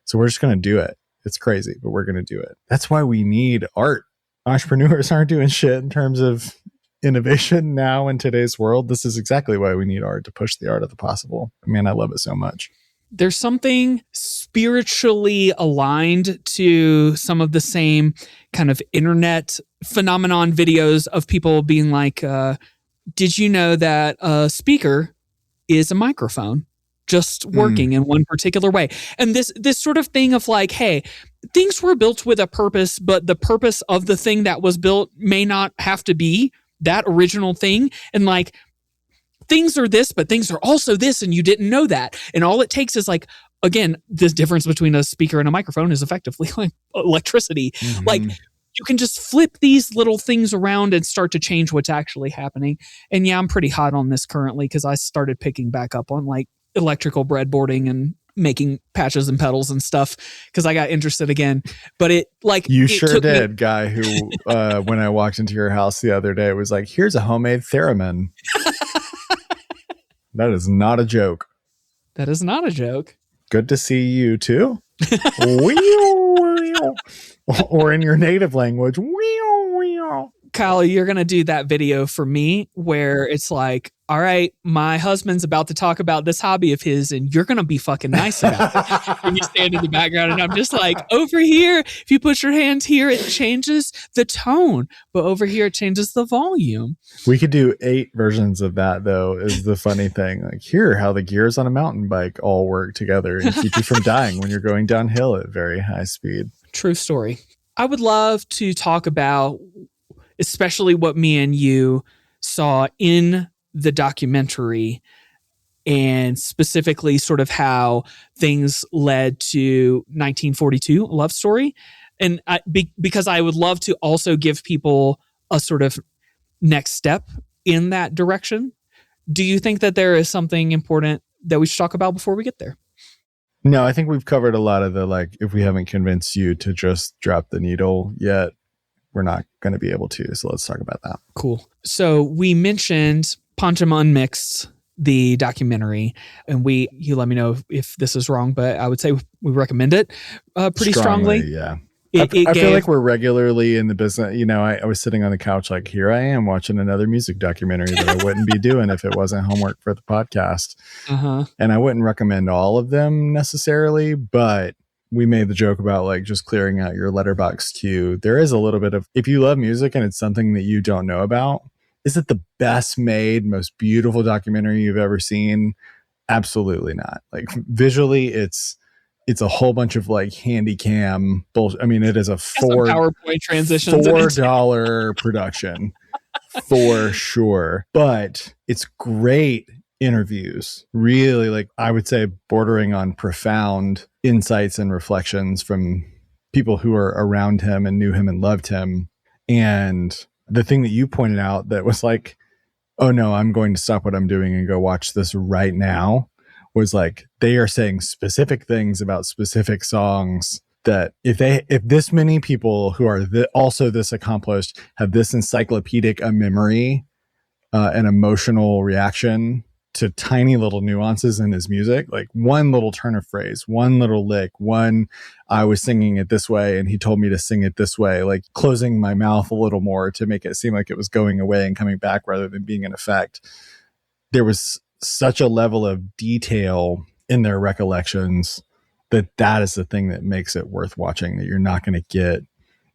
So we're just going to do it. It's crazy, but we're going to do it. That's why we need art. Entrepreneurs aren't doing shit in terms of innovation now in today's world. This is exactly why we need art, to push the art of the possible. Man, I love it so much. There's something spiritually aligned to some of the same kind of internet phenomenon videos of people being like, did you know that a speaker is a microphone just working in one particular way? And this sort of thing of like, hey, things were built with a purpose, but the purpose of the thing that was built may not have to be that original thing. And like, things are this, but things are also this, and you didn't know that. And all it takes is like, again, the difference between a speaker and a microphone is effectively like electricity. Mm-hmm. Like, you can just flip these little things around and start to change what's actually happening. And yeah, I'm pretty hot on this currently because I started picking back up on like electrical breadboarding and making patches and pedals and stuff because I got interested again. But it like you sure did, guy who when I walked into your house the other day, it was like, here's a homemade theremin. That is not a joke. That is not a joke. Good to see you too. Or in your native language. Kyle, you're going to do that video for me where it's like, all right, my husband's about to talk about this hobby of his and you're going to be fucking nice about it. And you stand in the background and I'm just like, over here, if you put your hand here, it changes the tone, but over here, it changes the volume. We could do 8 versions of that though, is the funny thing. Like, here, how the gears on a mountain bike all work together and keep you from dying when you're going downhill at very high speed. True story. I would love to talk about especially what me and you saw in the documentary and specifically sort of how things led to 1942, A Love Story, And because I would love to also give people a sort of next step in that direction. Do you think that there is something important that we should talk about before we get there? No, I think we've covered a lot of the, like, if we haven't convinced you to just drop the needle yet, we're not going to be able to. So let's talk about that. Cool. So we mentioned Pancham Unmixed, the documentary, and you let me know if this is wrong, but I would say we recommend it pretty strongly. Yeah. I feel like we're regularly in the business. You know, I was sitting on the couch like, here I am watching another music documentary that I wouldn't be doing if it wasn't homework for the podcast. And I wouldn't recommend all of them necessarily, but we made the joke about like just clearing out your letterbox queue. There is a little bit of, if you love music and it's something that you don't know about, is it the best made, most beautiful documentary you've ever seen? Absolutely not. Like visually, it's a whole bunch of like handy cam bullshit. I mean, it is a PowerPoint transitions, $4 production for sure. But it's great interviews, really, like I would say bordering on profound insights and reflections from people who are around him and knew him and loved him. And the thing that you pointed out that was like, oh no, I'm going to stop what I'm doing and go watch this right now, was like, they are saying specific things about specific songs that if this many people who are also this accomplished have this encyclopedic a memory, an emotional reaction to tiny little nuances in his music, like one little turn of phrase, one little lick, I was singing it this way and he told me to sing it this way, like closing my mouth a little more to make it seem like it was going away and coming back rather than being an effect. There was such a level of detail in their recollections that is the thing that makes it worth watching, that you're not going to get.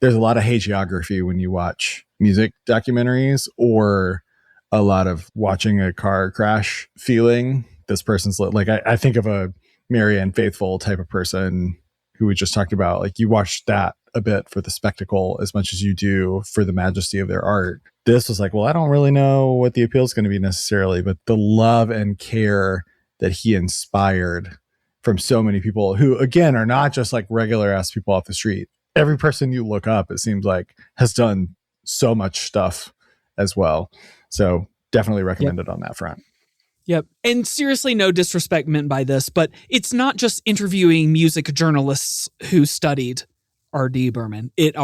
There's a lot of hagiography when you watch music documentaries, or a lot of watching a car crash feeling. This person's like, I think of a Marianne Faithfull type of person who we just talked about. Like you watch that a bit for the spectacle as much as you do for the majesty of their art. This was like, well, I don't really know what the appeal is going to be necessarily, but the love and care that he inspired from so many people who, again, are not just like regular ass people off the street. Every person you look up, it seems like, has done so much stuff as well. So definitely recommend it on that front. Yep. And seriously, no disrespect meant by this, but it's not just interviewing music journalists who studied R.D. Burman. It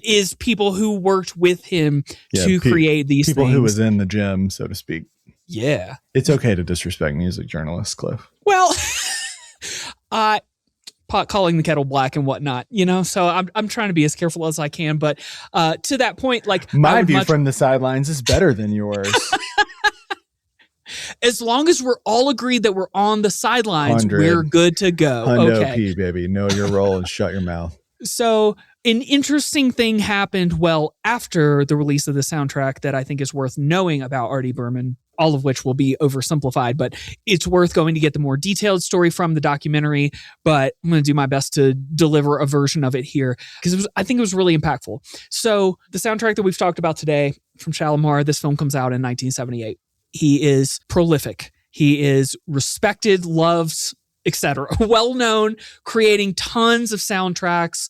is people who worked with him to create these people things. Who was in the gym, so to speak. Yeah. It's okay to disrespect music journalists, Cliff. Well, pot calling the kettle black and whatnot, you know, so I'm trying to be as careful as I can. But to that point, like my view from the sidelines is better than yours. As long as we're all agreed that we're on the sidelines, we're good to go. Okay. P, baby. Know your role and shut your mouth. So an interesting thing happened after the release of the soundtrack that I think is worth knowing about R.D. Burman, all of which will be oversimplified, but it's worth going to get the more detailed story from the documentary. But I'm going to do my best to deliver a version of it here because I think it was really impactful. So the soundtrack that we've talked about today from Shalimar, this film comes out in 1978. He is prolific. He is respected, loved, etc. Well-known, creating tons of soundtracks.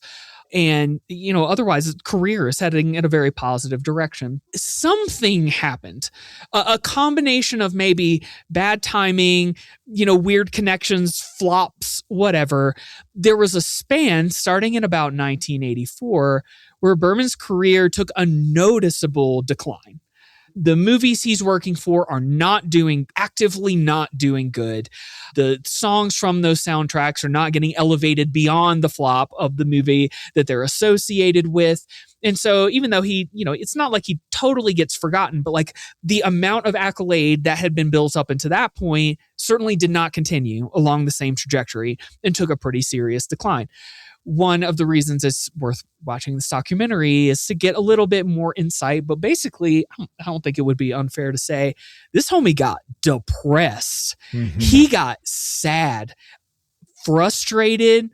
And, you know, otherwise his career is heading in a very positive direction. Something happened. A combination of maybe bad timing, you know, weird connections, flops, whatever. There was a span starting in about 1984 where Burman's career took a noticeable decline. The movies he's working for are actively not doing good. The songs from those soundtracks are not getting elevated beyond the flop of the movie that they're associated with. And so even though it's not like he totally gets forgotten, but like the amount of accolade that had been built up into that point certainly did not continue along the same trajectory and took a pretty serious decline. One of the reasons it's worth watching this documentary is to get a little bit more insight. But basically, I don't think it would be unfair to say this homie got depressed. Mm-hmm. He got sad, frustrated.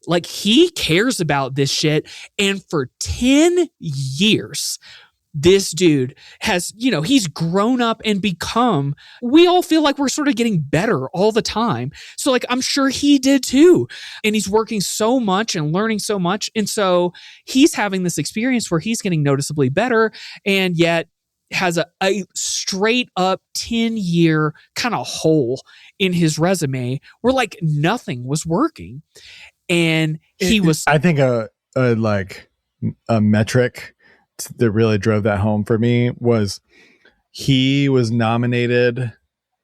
Like he cares about this shit. And for 10 years, this dude has, he's grown up and become, we all feel like we're sort of getting better all the time. So like, I'm sure he did too. And he's working so much and learning so much. And so he's having this experience where he's getting noticeably better, and yet has a straight up 10-year kind of hole in his resume where like nothing was working. And I think a metric that really drove that home for me was he was nominated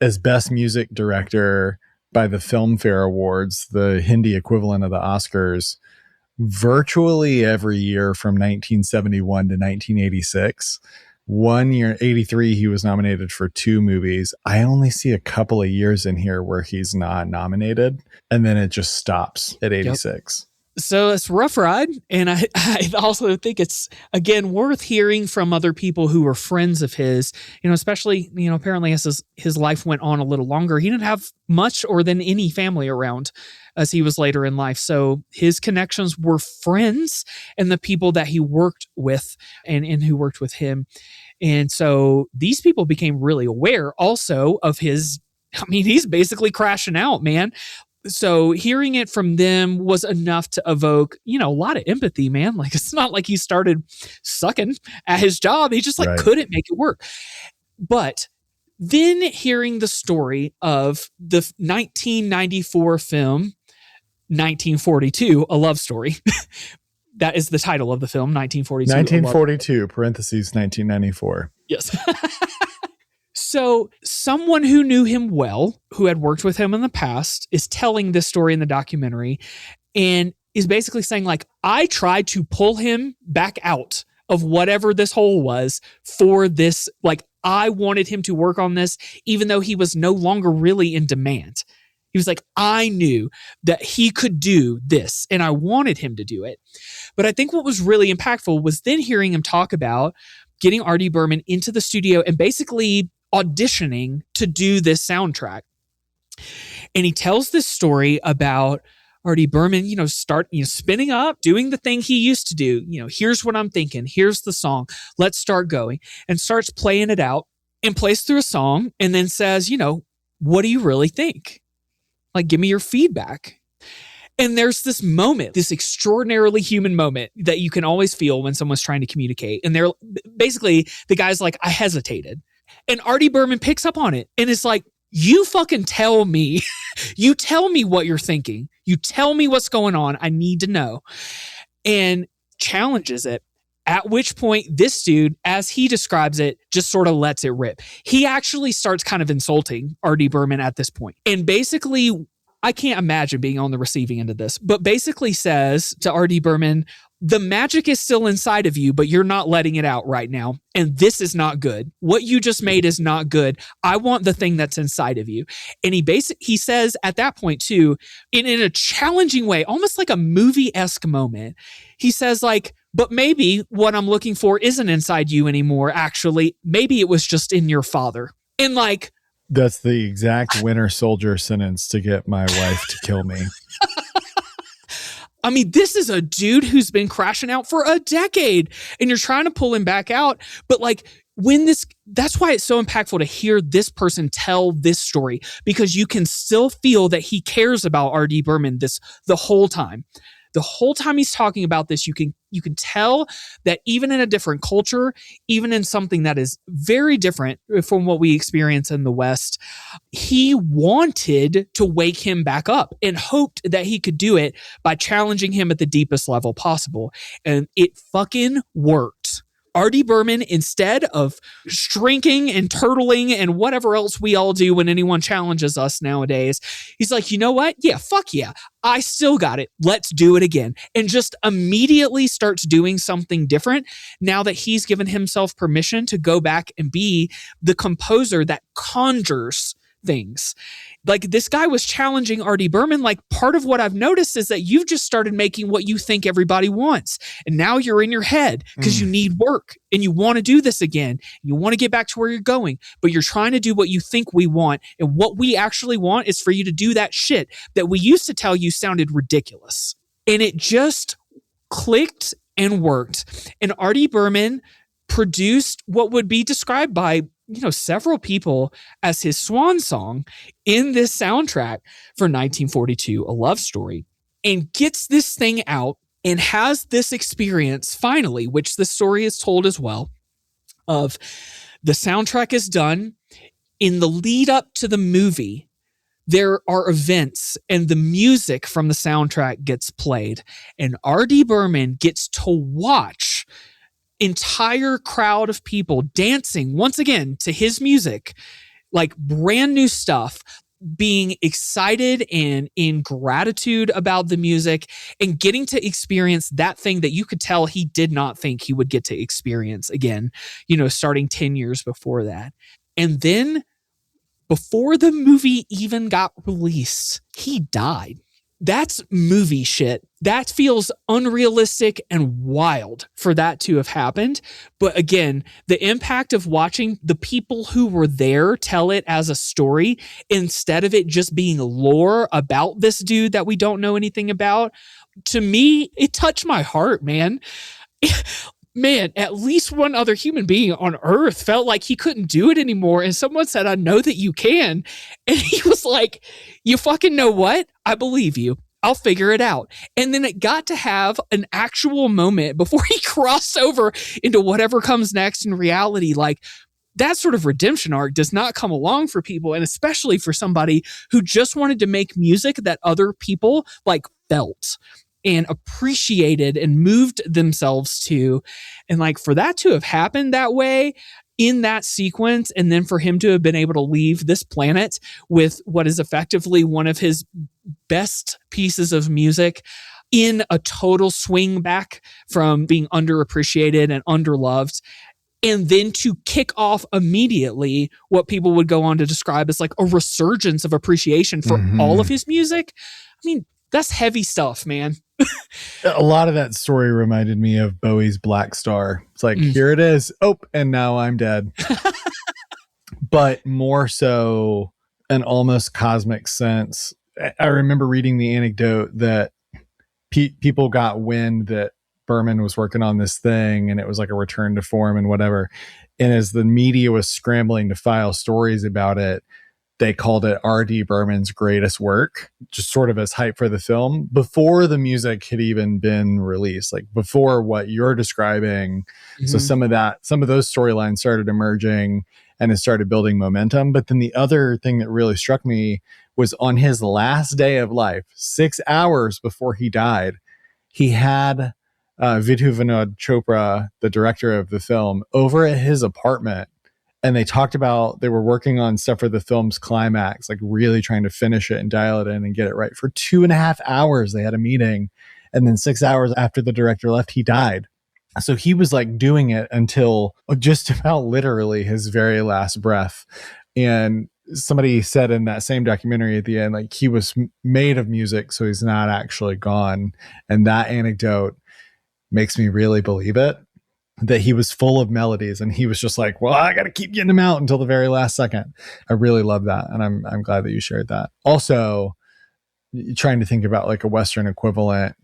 as Best Music Director by the Filmfare Awards, the Hindi equivalent of the Oscars, virtually every year from 1971 to 1986. One year, 83, he was nominated for 2 movies. I only see a couple of years in here where he's not nominated, and then it just stops at 86. Yep. So it's a rough ride. And I also think it's, again, worth hearing from other people who were friends of his, especially, apparently as his life went on a little longer, he didn't have much or then any family around as he was later in life. So his connections were friends and the people that he worked with and who worked with him. And so these people became really aware also of his, he's basically crashing out, man. So hearing it from them was enough to evoke, a lot of empathy, man. Like, it's not like he started sucking at his job. He just couldn't make it work. But then hearing the story of the 1994 film, 1942, A Love Story. That is the title of the film, 1942. 1942, parentheses, 1994. Yes. So someone who knew him well, who had worked with him in the past, is telling this story in the documentary and is basically saying, like, I tried to pull him back out of whatever this hole was for this. Like, I wanted him to work on this, even though he was no longer really in demand. He was like, I knew that he could do this and I wanted him to do it. But I think what was really impactful was then hearing him talk about getting R.D. Berman into the studio and basically auditioning to do this soundtrack. And he tells this story about R.D. Berman, spinning up, doing the thing he used to do. Here's what I'm thinking. Here's the song. Let's start going. And starts playing it out and plays through a song and then says, what do you really think? Like, give me your feedback. And there's this moment, this extraordinarily human moment that you can always feel when someone's trying to communicate. And they're basically, the guy's like, I hesitated. And R.D. Berman picks up on it and it's like, you fucking tell me. You tell me what you're thinking. You tell me what's going on. I need to know. And challenges it. At which point this dude, as he describes it, just sort of lets it rip. He actually starts kind of insulting R.D. Berman at this point. And basically, I can't imagine being on the receiving end of this, but basically says to R.D. Berman, the magic is still inside of you, but you're not letting it out right now. And this is not good. What you just made is not good. I want the thing that's inside of you. And he says at that point too, in a challenging way, almost like a movie-esque moment, he says like, but maybe what I'm looking for isn't inside you anymore. Actually, maybe it was just in your father. And like, that's the exact Winter Soldier sentence to get my wife to kill me. I mean, this is a dude who's been crashing out for a decade and you're trying to pull him back out. But like that's why it's so impactful to hear this person tell this story, because you can still feel that he cares about R.D. Berman the whole time. The whole time he's talking about this, you can tell that even in a different culture, even in something that is very different from what we experience in the West, he wanted to wake him back up and hoped that he could do it by challenging him at the deepest level possible. And it fucking worked. R.D. Berman, instead of shrinking and turtling and whatever else we all do when anyone challenges us nowadays, he's like, you know what? Yeah, fuck yeah. I still got it. Let's do it again. And just immediately starts doing something different now that he's given himself permission to go back and be the composer that conjures things. Like, this guy was challenging R.D. Berman. Like, part of what I've noticed is that you've just started making what you think everybody wants. And now you're in your head because you need work and you want to do this again. You want to get back to where you're going, but you're trying to do what you think we want. And what we actually want is for you to do that shit that we used to tell you sounded ridiculous. And it just clicked and worked. And R.D. Berman produced what would be described by several people as his swan song in this soundtrack for 1942, A Love Story, and gets this thing out and has this experience finally, which the story is told as well, of the soundtrack is done. In the lead up to the movie, there are events and the music from the soundtrack gets played, and R.D. Berman gets to watch entire crowd of people dancing once again to his music, like brand new stuff, being excited and in gratitude about the music and getting to experience that thing that you could tell he did not think he would get to experience again, starting 10 years before that. And then before the movie even got released, he died. That's movie shit. That feels unrealistic and wild for that to have happened. But again, the impact of watching the people who were there tell it as a story instead of it just being lore about this dude that we don't know anything about, to me, it touched my heart, man. Man, at least one other human being on Earth felt like he couldn't do it anymore. And someone said, I know that you can. And he was like, you fucking know what? I believe you. I'll figure it out. And then it got to have an actual moment before he crossed over into whatever comes next in reality. Like, that sort of redemption arc does not come along for people. And especially for somebody who just wanted to make music that other people like felt and appreciated and moved themselves to. And like, for that to have happened that way in that sequence, and then for him to have been able to leave this planet with what is effectively one of his best pieces of music in a total swing back from being underappreciated and underloved, and then to kick off immediately what people would go on to describe as like a resurgence of appreciation for all of his music. I mean, that's heavy stuff, man. A lot of that story reminded me of Bowie's Black Star. It's like, here it is. Oh, and now I'm dead. But more so an almost cosmic sense. I remember reading the anecdote that people got wind that Berman was working on this thing and it was like a return to form and whatever. And as the media was scrambling to file stories about it, they called it R.D. Berman's greatest work, just sort of as hype for the film before the music had even been released, like before what you're describing. Mm-hmm. So some of those storylines started emerging and it started building momentum. But then the other thing that really struck me was on his last day of life, 6 hours before he died, he had Vidhu Vinod Chopra, the director of the film, over at his apartment. And they talked about, they were working on stuff for the film's climax, like really trying to finish it and dial it in and get it right. For 2.5 hours, they had a meeting. And then 6 hours after the director left, he died. So he was like doing it until just about literally his very last breath. And somebody said in that same documentary at the end, like, he was made of music, so he's not actually gone. And that anecdote makes me really believe it, that he was full of melodies and he was just like, well, I got to keep getting them out until the very last second. I really love that. And I'm glad that you shared that. Also, trying to think about like a Western equivalent,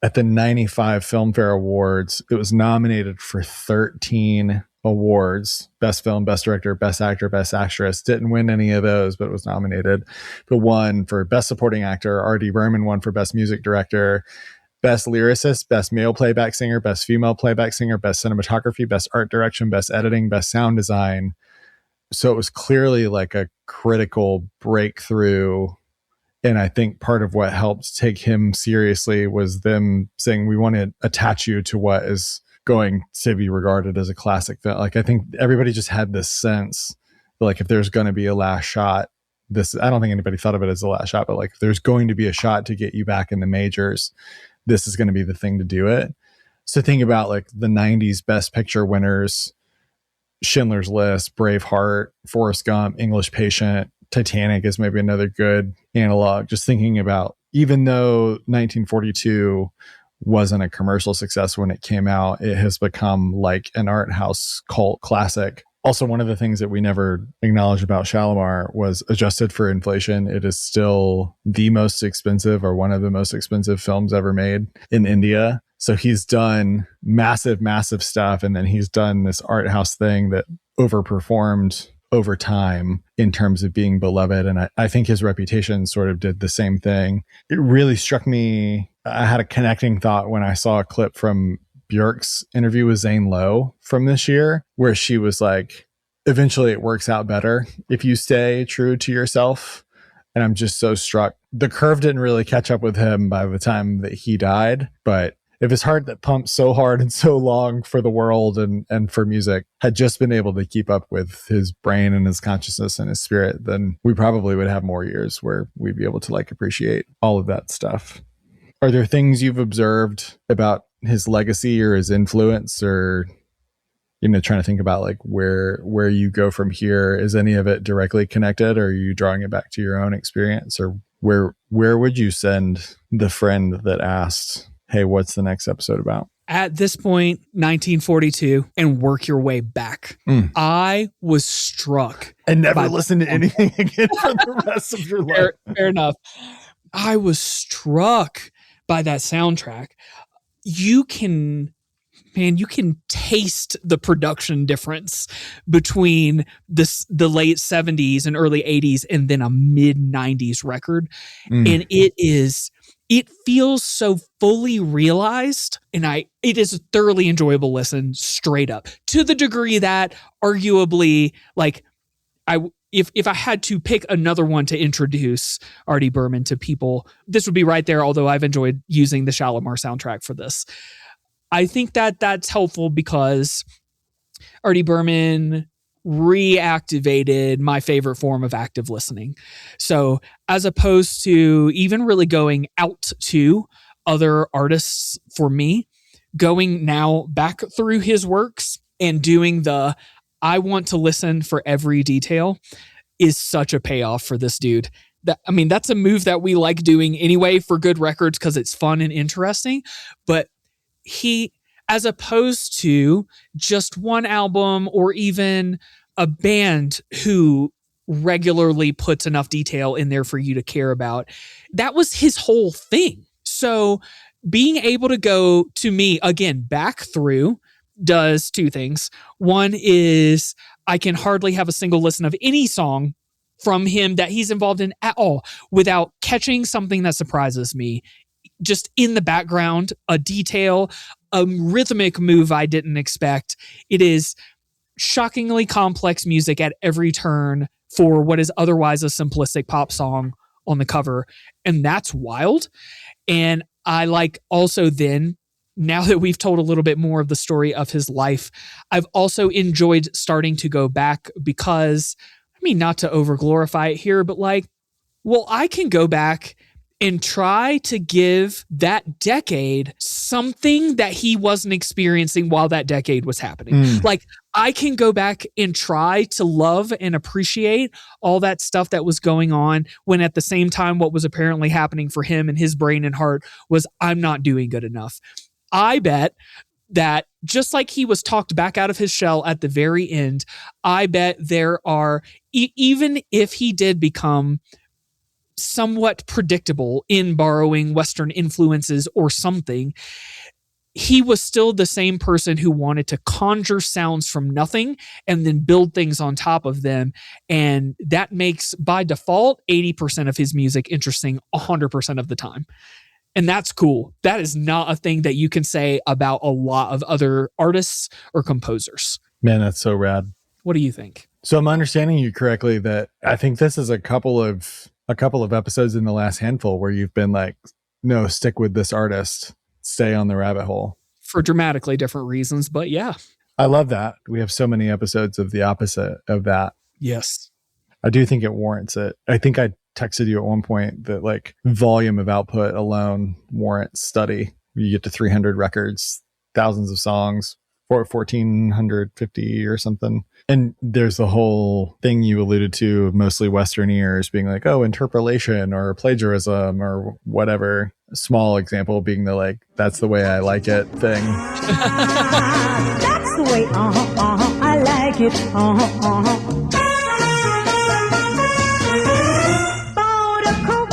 at the 95 Filmfare Awards, it was nominated for 13 awards: Best Film, Best Director, Best Actor, Best Actress. Didn't win any of those, but was nominated. But won for Best Supporting Actor. R.D. Berman won for Best Music Director, Best Lyricist, Best Male Playback Singer, Best Female Playback Singer, Best Cinematography, Best Art Direction, Best Editing, Best Sound Design. So it was clearly like a critical breakthrough. And I think part of what helped take him seriously was them saying, we want to attach you to what is going to be regarded as a classic film. Like, I think everybody just had this sense that, like, if there's going to be a last shot, I don't think anybody thought of it as the last shot, but like, if there's going to be a shot to get you back in the majors, this is going to be the thing to do it. So think about like the 90s Best Picture winners: Schindler's List, Braveheart, Forrest Gump, English Patient, Titanic is maybe another good analog. Just thinking about, even though 1942 wasn't a commercial success when it came out, it has become like an art house cult classic. Also, one of the things that we never acknowledged about Shalimar was, adjusted for inflation, it is still the most expensive, or one of the most expensive films ever made in India. So he's done massive, massive stuff. And then he's done this art house thing that overperformed over time in terms of being beloved. And I think his reputation sort of did the same thing. It really struck me. I had a connecting thought when I saw a clip from Björk's interview with Zane Lowe from this year, where she was like, eventually it works out better if you stay true to yourself. And I'm just so struck. The curve didn't really catch up with him by the time that he died. But if his heart that pumped so hard and so long for the world and for music had just been able to keep up with his brain and his consciousness and his spirit, then we probably would have more years where we'd be able to like appreciate all of that stuff. Are there things you've observed about his legacy or his influence, or, you know, trying to think about like where you go from here? Is any of it directly connected, or are you drawing it back to your own experience? Or where would you send the friend that asked, hey, what's the next episode about? At this point, 1942, and work your way back. I was struck. And never listen to anything again for the rest of your life. Fair enough. I was struck by that soundtrack. You can taste the production difference between the late 70s and early 80s and then a mid 90s record. And it feels so fully realized, and it is a thoroughly enjoyable listen straight up, to the degree that arguably, like, if I had to pick another one to introduce Artie Berman to people, this would be right there, although I've enjoyed using the Shalimar soundtrack for this. I think that that's helpful because Artie Berman reactivated my favorite form of active listening. So as opposed to even really going out to other artists for me, going now back through his works and doing I want to listen for every detail is such a payoff for this dude. That's a move that we like doing anyway for good records because it's fun and interesting. But he, as opposed to just one album or even a band who regularly puts enough detail in there for you to care about, that was his whole thing. So being able to go, to me, again, back through does two things. One is I can hardly have a single listen of any song from him that he's involved in at all without catching something that surprises me. Just in the background, a detail, a rhythmic move I didn't expect. It is shockingly complex music at every turn for what is otherwise a simplistic pop song on the cover. And that's wild. And I like also then, now that we've told a little bit more of the story of his life, I've also enjoyed starting to go back because, not to overglorify it here, but I can go back and try to give that decade something that he wasn't experiencing while that decade was happening. I can go back and try to love and appreciate all that stuff that was going on when at the same time what was apparently happening for him and his brain and heart was, I'm not doing good enough. I bet that just like he was talked back out of his shell at the very end, I bet there are, even if he did become somewhat predictable in borrowing Western influences or something, he was still the same person who wanted to conjure sounds from nothing and then build things on top of them. And that makes, by default, 80% of his music interesting 100% of the time. And that's cool. That is not a thing that you can say about a lot of other artists or composers. Man, that's so rad. What do you think? So I'm understanding you correctly that I think this is a couple of episodes in the last handful where you've been like, no, stick with this artist, stay on the rabbit hole. For dramatically different reasons, but yeah. I love that. We have so many episodes of the opposite of that. Yes. I do think it warrants it. I think I texted you at one point that like volume of output alone warrants study. You get to 300 records, thousands of songs, 1,450 or something. And there's the whole thing you alluded to, mostly Western ears being like, oh, interpolation or plagiarism or whatever. A small example being the like, that's the way I like it thing. That's the way, I like it, For the coke,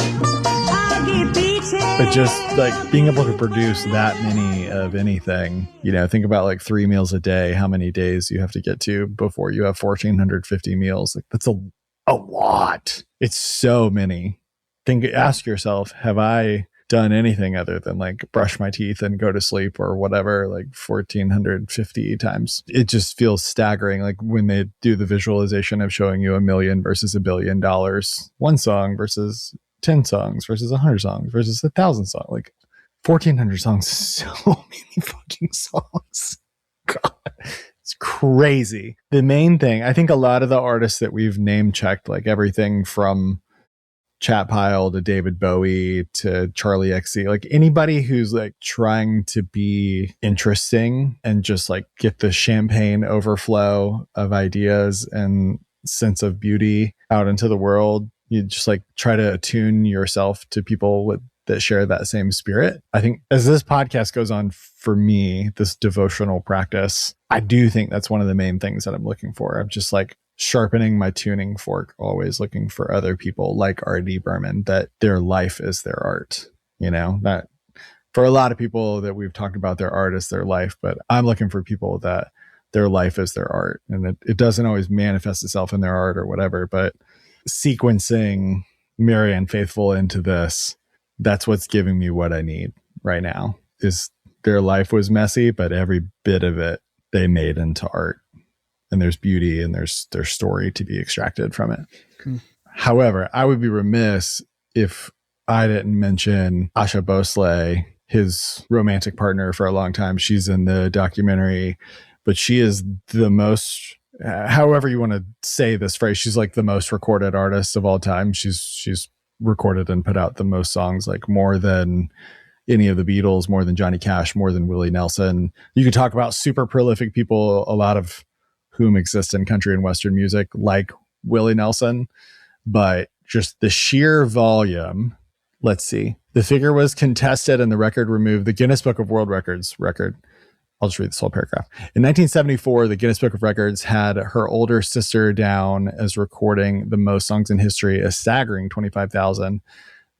I get beaten. But just like being able to produce that many of anything, think about like 3 meals a day, how many days you have to get to before you have 1,450 meals. Like that's a lot. It's so many. Ask yourself, have I done anything other than like brush my teeth and go to sleep or whatever, like 1,450 times? It just feels staggering. Like when they do the visualization of showing you $1 million versus $1 billion, one song versus 10 songs versus 100 songs versus 1,000 songs, like 1,400 songs, so many fucking songs. God, it's crazy. The main thing, I think a lot of the artists that we've name checked, like everything from Chat Pile to David Bowie to Charlie XC, like anybody who's like trying to be interesting and just like get the champagne overflow of ideas and sense of beauty out into the world, you just like try to attune yourself to people that share that same spirit. I think as this podcast goes on for me, this devotional practice, I do think that's one of the main things that I'm looking for. I'm just like sharpening my tuning fork, always looking for other people like R.D. Berman, that their life is their art. That for a lot of people that we've talked about, their art is their life, but I'm looking for people that their life is their art. And it doesn't always manifest itself in their art or whatever, but sequencing Marianne Faithfull into this, that's what's giving me what I need right now. Is their life was messy, but every bit of it they made into art. And there's beauty and there's story to be extracted from it. However, I would be remiss if I didn't mention Asha Bhosle, his romantic partner for a long time. She's in the documentary, but she is the most, however you want to say this phrase, she's like the most recorded artist of all time. She's recorded and put out the most songs, like more than any of the Beatles, more than Johnny Cash, more than Willie Nelson. You could talk about super prolific people, a lot of whom exist in country and Western music, like Willie Nelson, but just the sheer volume. Let's see. The figure was contested and the record removed. The Guinness Book of World Records record. I'll just read this whole paragraph. In 1974, the Guinness Book of Records had her older sister down as recording the most songs in history, a staggering 25,000.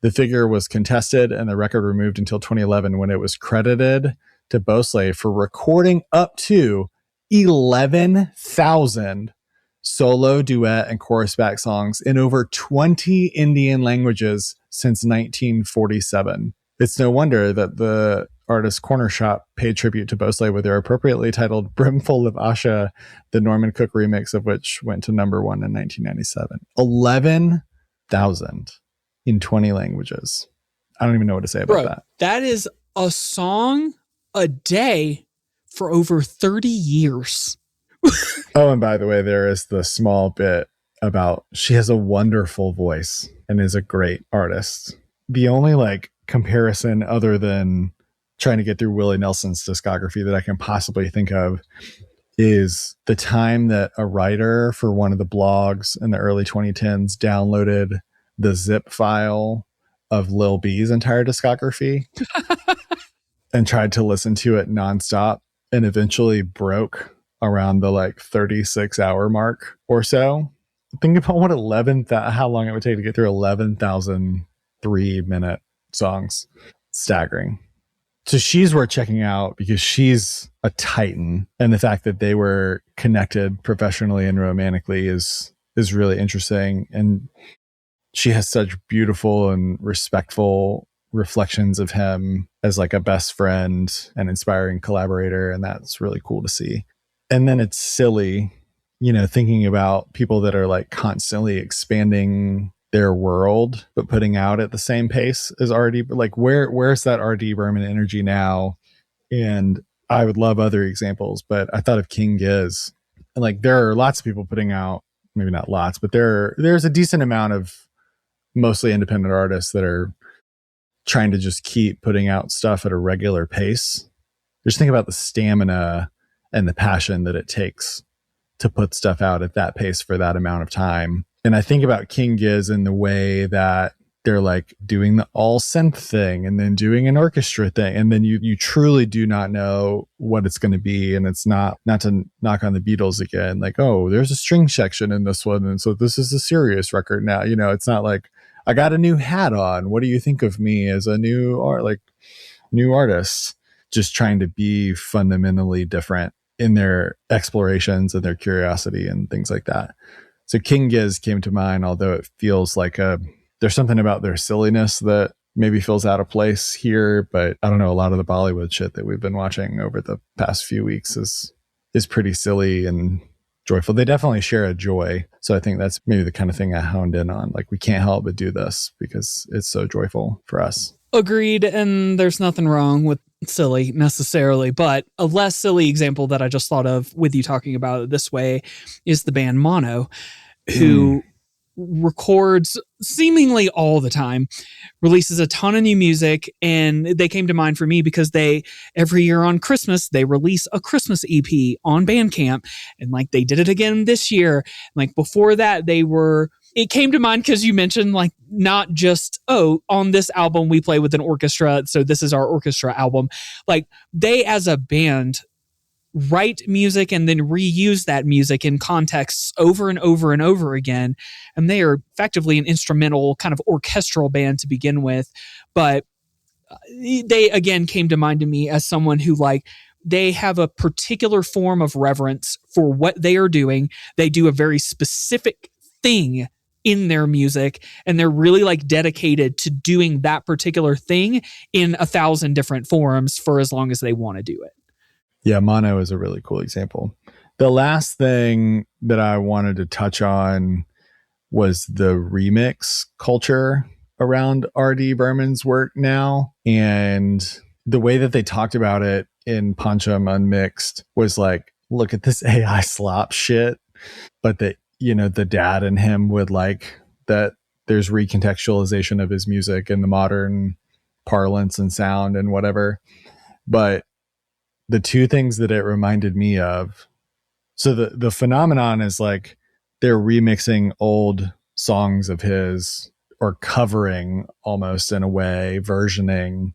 The figure was contested and the record removed until 2011, when it was credited to Bhosle for recording up to 11,000 solo, duet, and chorus back songs in over 20 Indian languages since 1947. It's no wonder that the artist Corner Shop paid tribute to Bhosle with their appropriately titled Brimful of Asha, the Norman Cook remix of which went to number 1 in 1997. 11,000 in 20 languages. I don't even know what to say about that. That is a song a day for over 30 years. Oh, and by the way, there is the small bit about she has a wonderful voice and is a great artist. The only like comparison other than trying to get through Willie Nelson's discography that I can possibly think of is the time that a writer for one of the blogs in the early 2010s downloaded the zip file of Lil B's entire discography and tried to listen to it nonstop, and eventually broke around the like 36-hour mark or so. Think about how long it would take to get through 11,000 3-minute songs. Staggering. So she's worth checking out because she's a titan, and the fact that they were connected professionally and romantically is really interesting. And she has such beautiful and respectful reflections of him as like a best friend and inspiring collaborator, and that's really cool to see. And then it's silly, thinking about people that are like constantly expanding their world but putting out at the same pace as R.D. Like where's that R.D. Berman energy now? And I would love other examples, but I thought of King Giz, and like there are lots of people putting out, maybe not lots, but there's a decent amount of mostly independent artists that are trying to just keep putting out stuff at a regular pace. Just think about the stamina and the passion that it takes to put stuff out at that pace for that amount of time. And I think about King Giz in the way that they're like doing the all synth thing and then doing an orchestra thing. And then you truly do not know what it's going to be. And it's not to knock on the Beatles again, like, oh, there's a string section in this one. And so this is a serious record now. It's not like, I got a new hat on. What do you think of me as a new artist? Just trying to be fundamentally different in their explorations and their curiosity and things like that. So King Giz came to mind, although it feels like there's something about their silliness that maybe feels out of place here. But I don't know, a lot of the Bollywood shit that we've been watching over the past few weeks is pretty silly and joyful. They definitely share a joy. So I think that's maybe the kind of thing I honed in on. Like, we can't help but do this because it's so joyful for us. Agreed. And there's nothing wrong with silly necessarily, but a less silly example that I just thought of with you talking about it this way is the band Mono, who records seemingly all the time, releases a ton of new music, and they came to mind for me because every year on Christmas they release a Christmas EP on Bandcamp, and like they did it again this year. Like before that, it came to mind because you mentioned like not just, on this album we play with an orchestra, so this is our orchestra album. Like they as a band write music and then reuse that music in contexts over and over and over again. And they are effectively an instrumental kind of orchestral band to begin with. But they again came to mind to me as someone who they have a particular form of reverence for what they are doing. They do a very specific thing in their music, and they're really dedicated to doing that particular thing in 1,000 different forms for as long as they want to do it. Yeah, Mono is a really cool example. The last thing that I wanted to touch on was the remix culture around R.D. Burman's work now. And the way that they talked about it in Pancham Unmixed was like, look at this AI slop shit. But that, the dad and him would like that there's recontextualization of his music in the modern parlance and sound and whatever. But the two things that it reminded me of, so the phenomenon is like they're remixing old songs of his, or covering almost in a way, versioning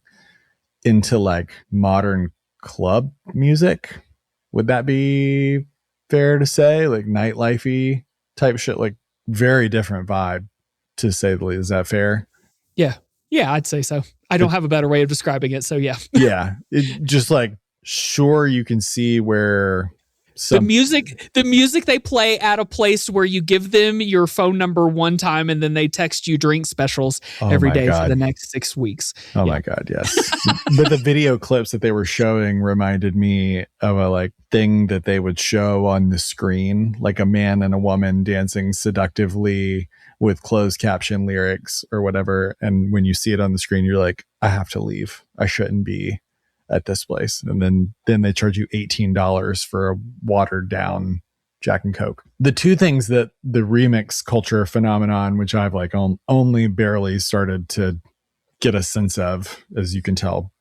into like modern club music. Would that be fair to say? Like nightlife-y type shit, like very different vibe, to say the least. Is that fair? Yeah, I'd say so. I don't have a better way of describing it, so yeah. Yeah, it just like, sure, you can see where the music they play at a place where you give them your phone number one time and then they text you drink specials every day for the next 6 weeks. Oh my God, yes. But the video clips that they were showing reminded me of a thing that they would show on the screen, like a man and a woman dancing seductively with closed caption lyrics or whatever. And when you see it on the screen, you're like, I have to leave. I shouldn't be at this place. And then they charge you $18 for a watered down Jack and Coke. The two things that the remix culture phenomenon, which I've only barely started to get a sense of, as you can tell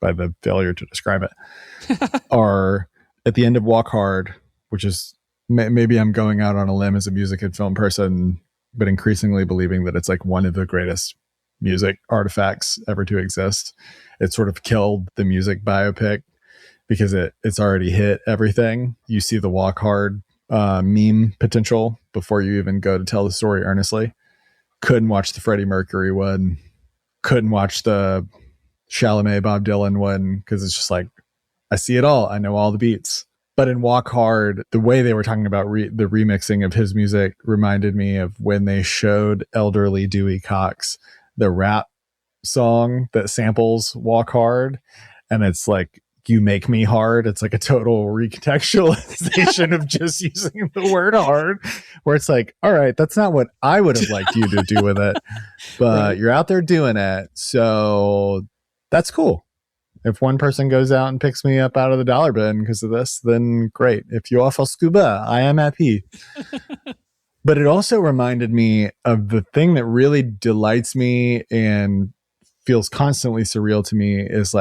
by the failure to describe it, are at the end of Walk Hard, which is maybe I'm going out on a limb as a music and film person, but increasingly believing that it's one of the greatest music artifacts ever to exist. It sort of killed the music biopic because it's already hit everything. You see the Walk Hard meme potential before you even go to tell the story earnestly. Couldn't watch the Freddie Mercury one. Couldn't watch the Chalamet Bob Dylan one because it's just I see it all. I know all the beats. But in Walk Hard, the way they were talking about the remixing of his music reminded me of when they showed elderly Dewey Cox the rap song that samples Walk Hard, and it's like You Make Me Hard. It's like a total recontextualization of just using the word hard, where it's like, all right, that's not what I would have liked you to do with it, but right. You're out there doing it, so that's cool. If one person goes out and picks me up out of the dollar bin because of this, then great. If you offer scuba, I am happy. But it also reminded me of the thing that really delights me and feels constantly surreal to me is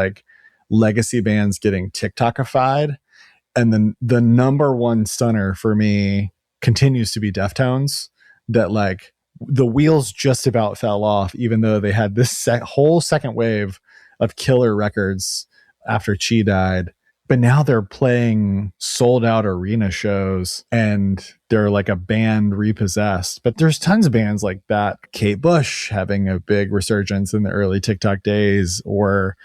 legacy bands getting TikTokified. And then the number one stunner for me continues to be Deftones, that the wheels just about fell off, even though they had this whole second wave of killer records after Chi died But now they're playing sold out arena shows and they're like a band repossessed. But there's tons of bands like that. Kate Bush having a big resurgence in the early TikTok days, or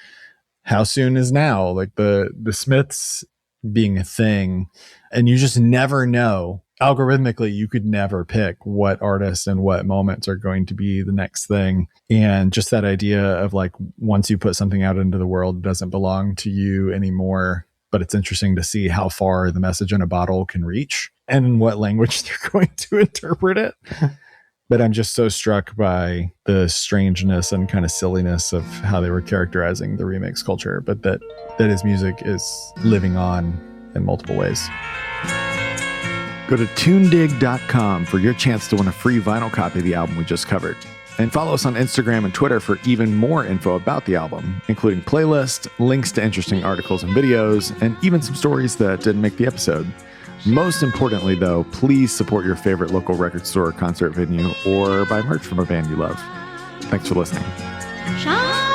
How Soon Is Now, like the Smiths being a thing. And you just never know. Algorithmically, you could never pick what artists and what moments are going to be the next thing. And just that idea of like, once you put something out into the world, it doesn't belong to you anymore. But it's interesting to see how far the message in a bottle can reach and in what language they're going to interpret it. But I'm just so struck by the strangeness and kind of silliness of how they were characterizing the remix culture, but that his music is living on in multiple ways. Go to tunedig.com for your chance to win a free vinyl copy of the album we just covered. And follow us on Instagram and Twitter for even more info about the album, including playlists, links to interesting articles and videos, and even some stories that didn't make the episode. Most importantly, though, please support your favorite local record store or concert venue, or buy merch from a band you love. Thanks for listening. Shalimar,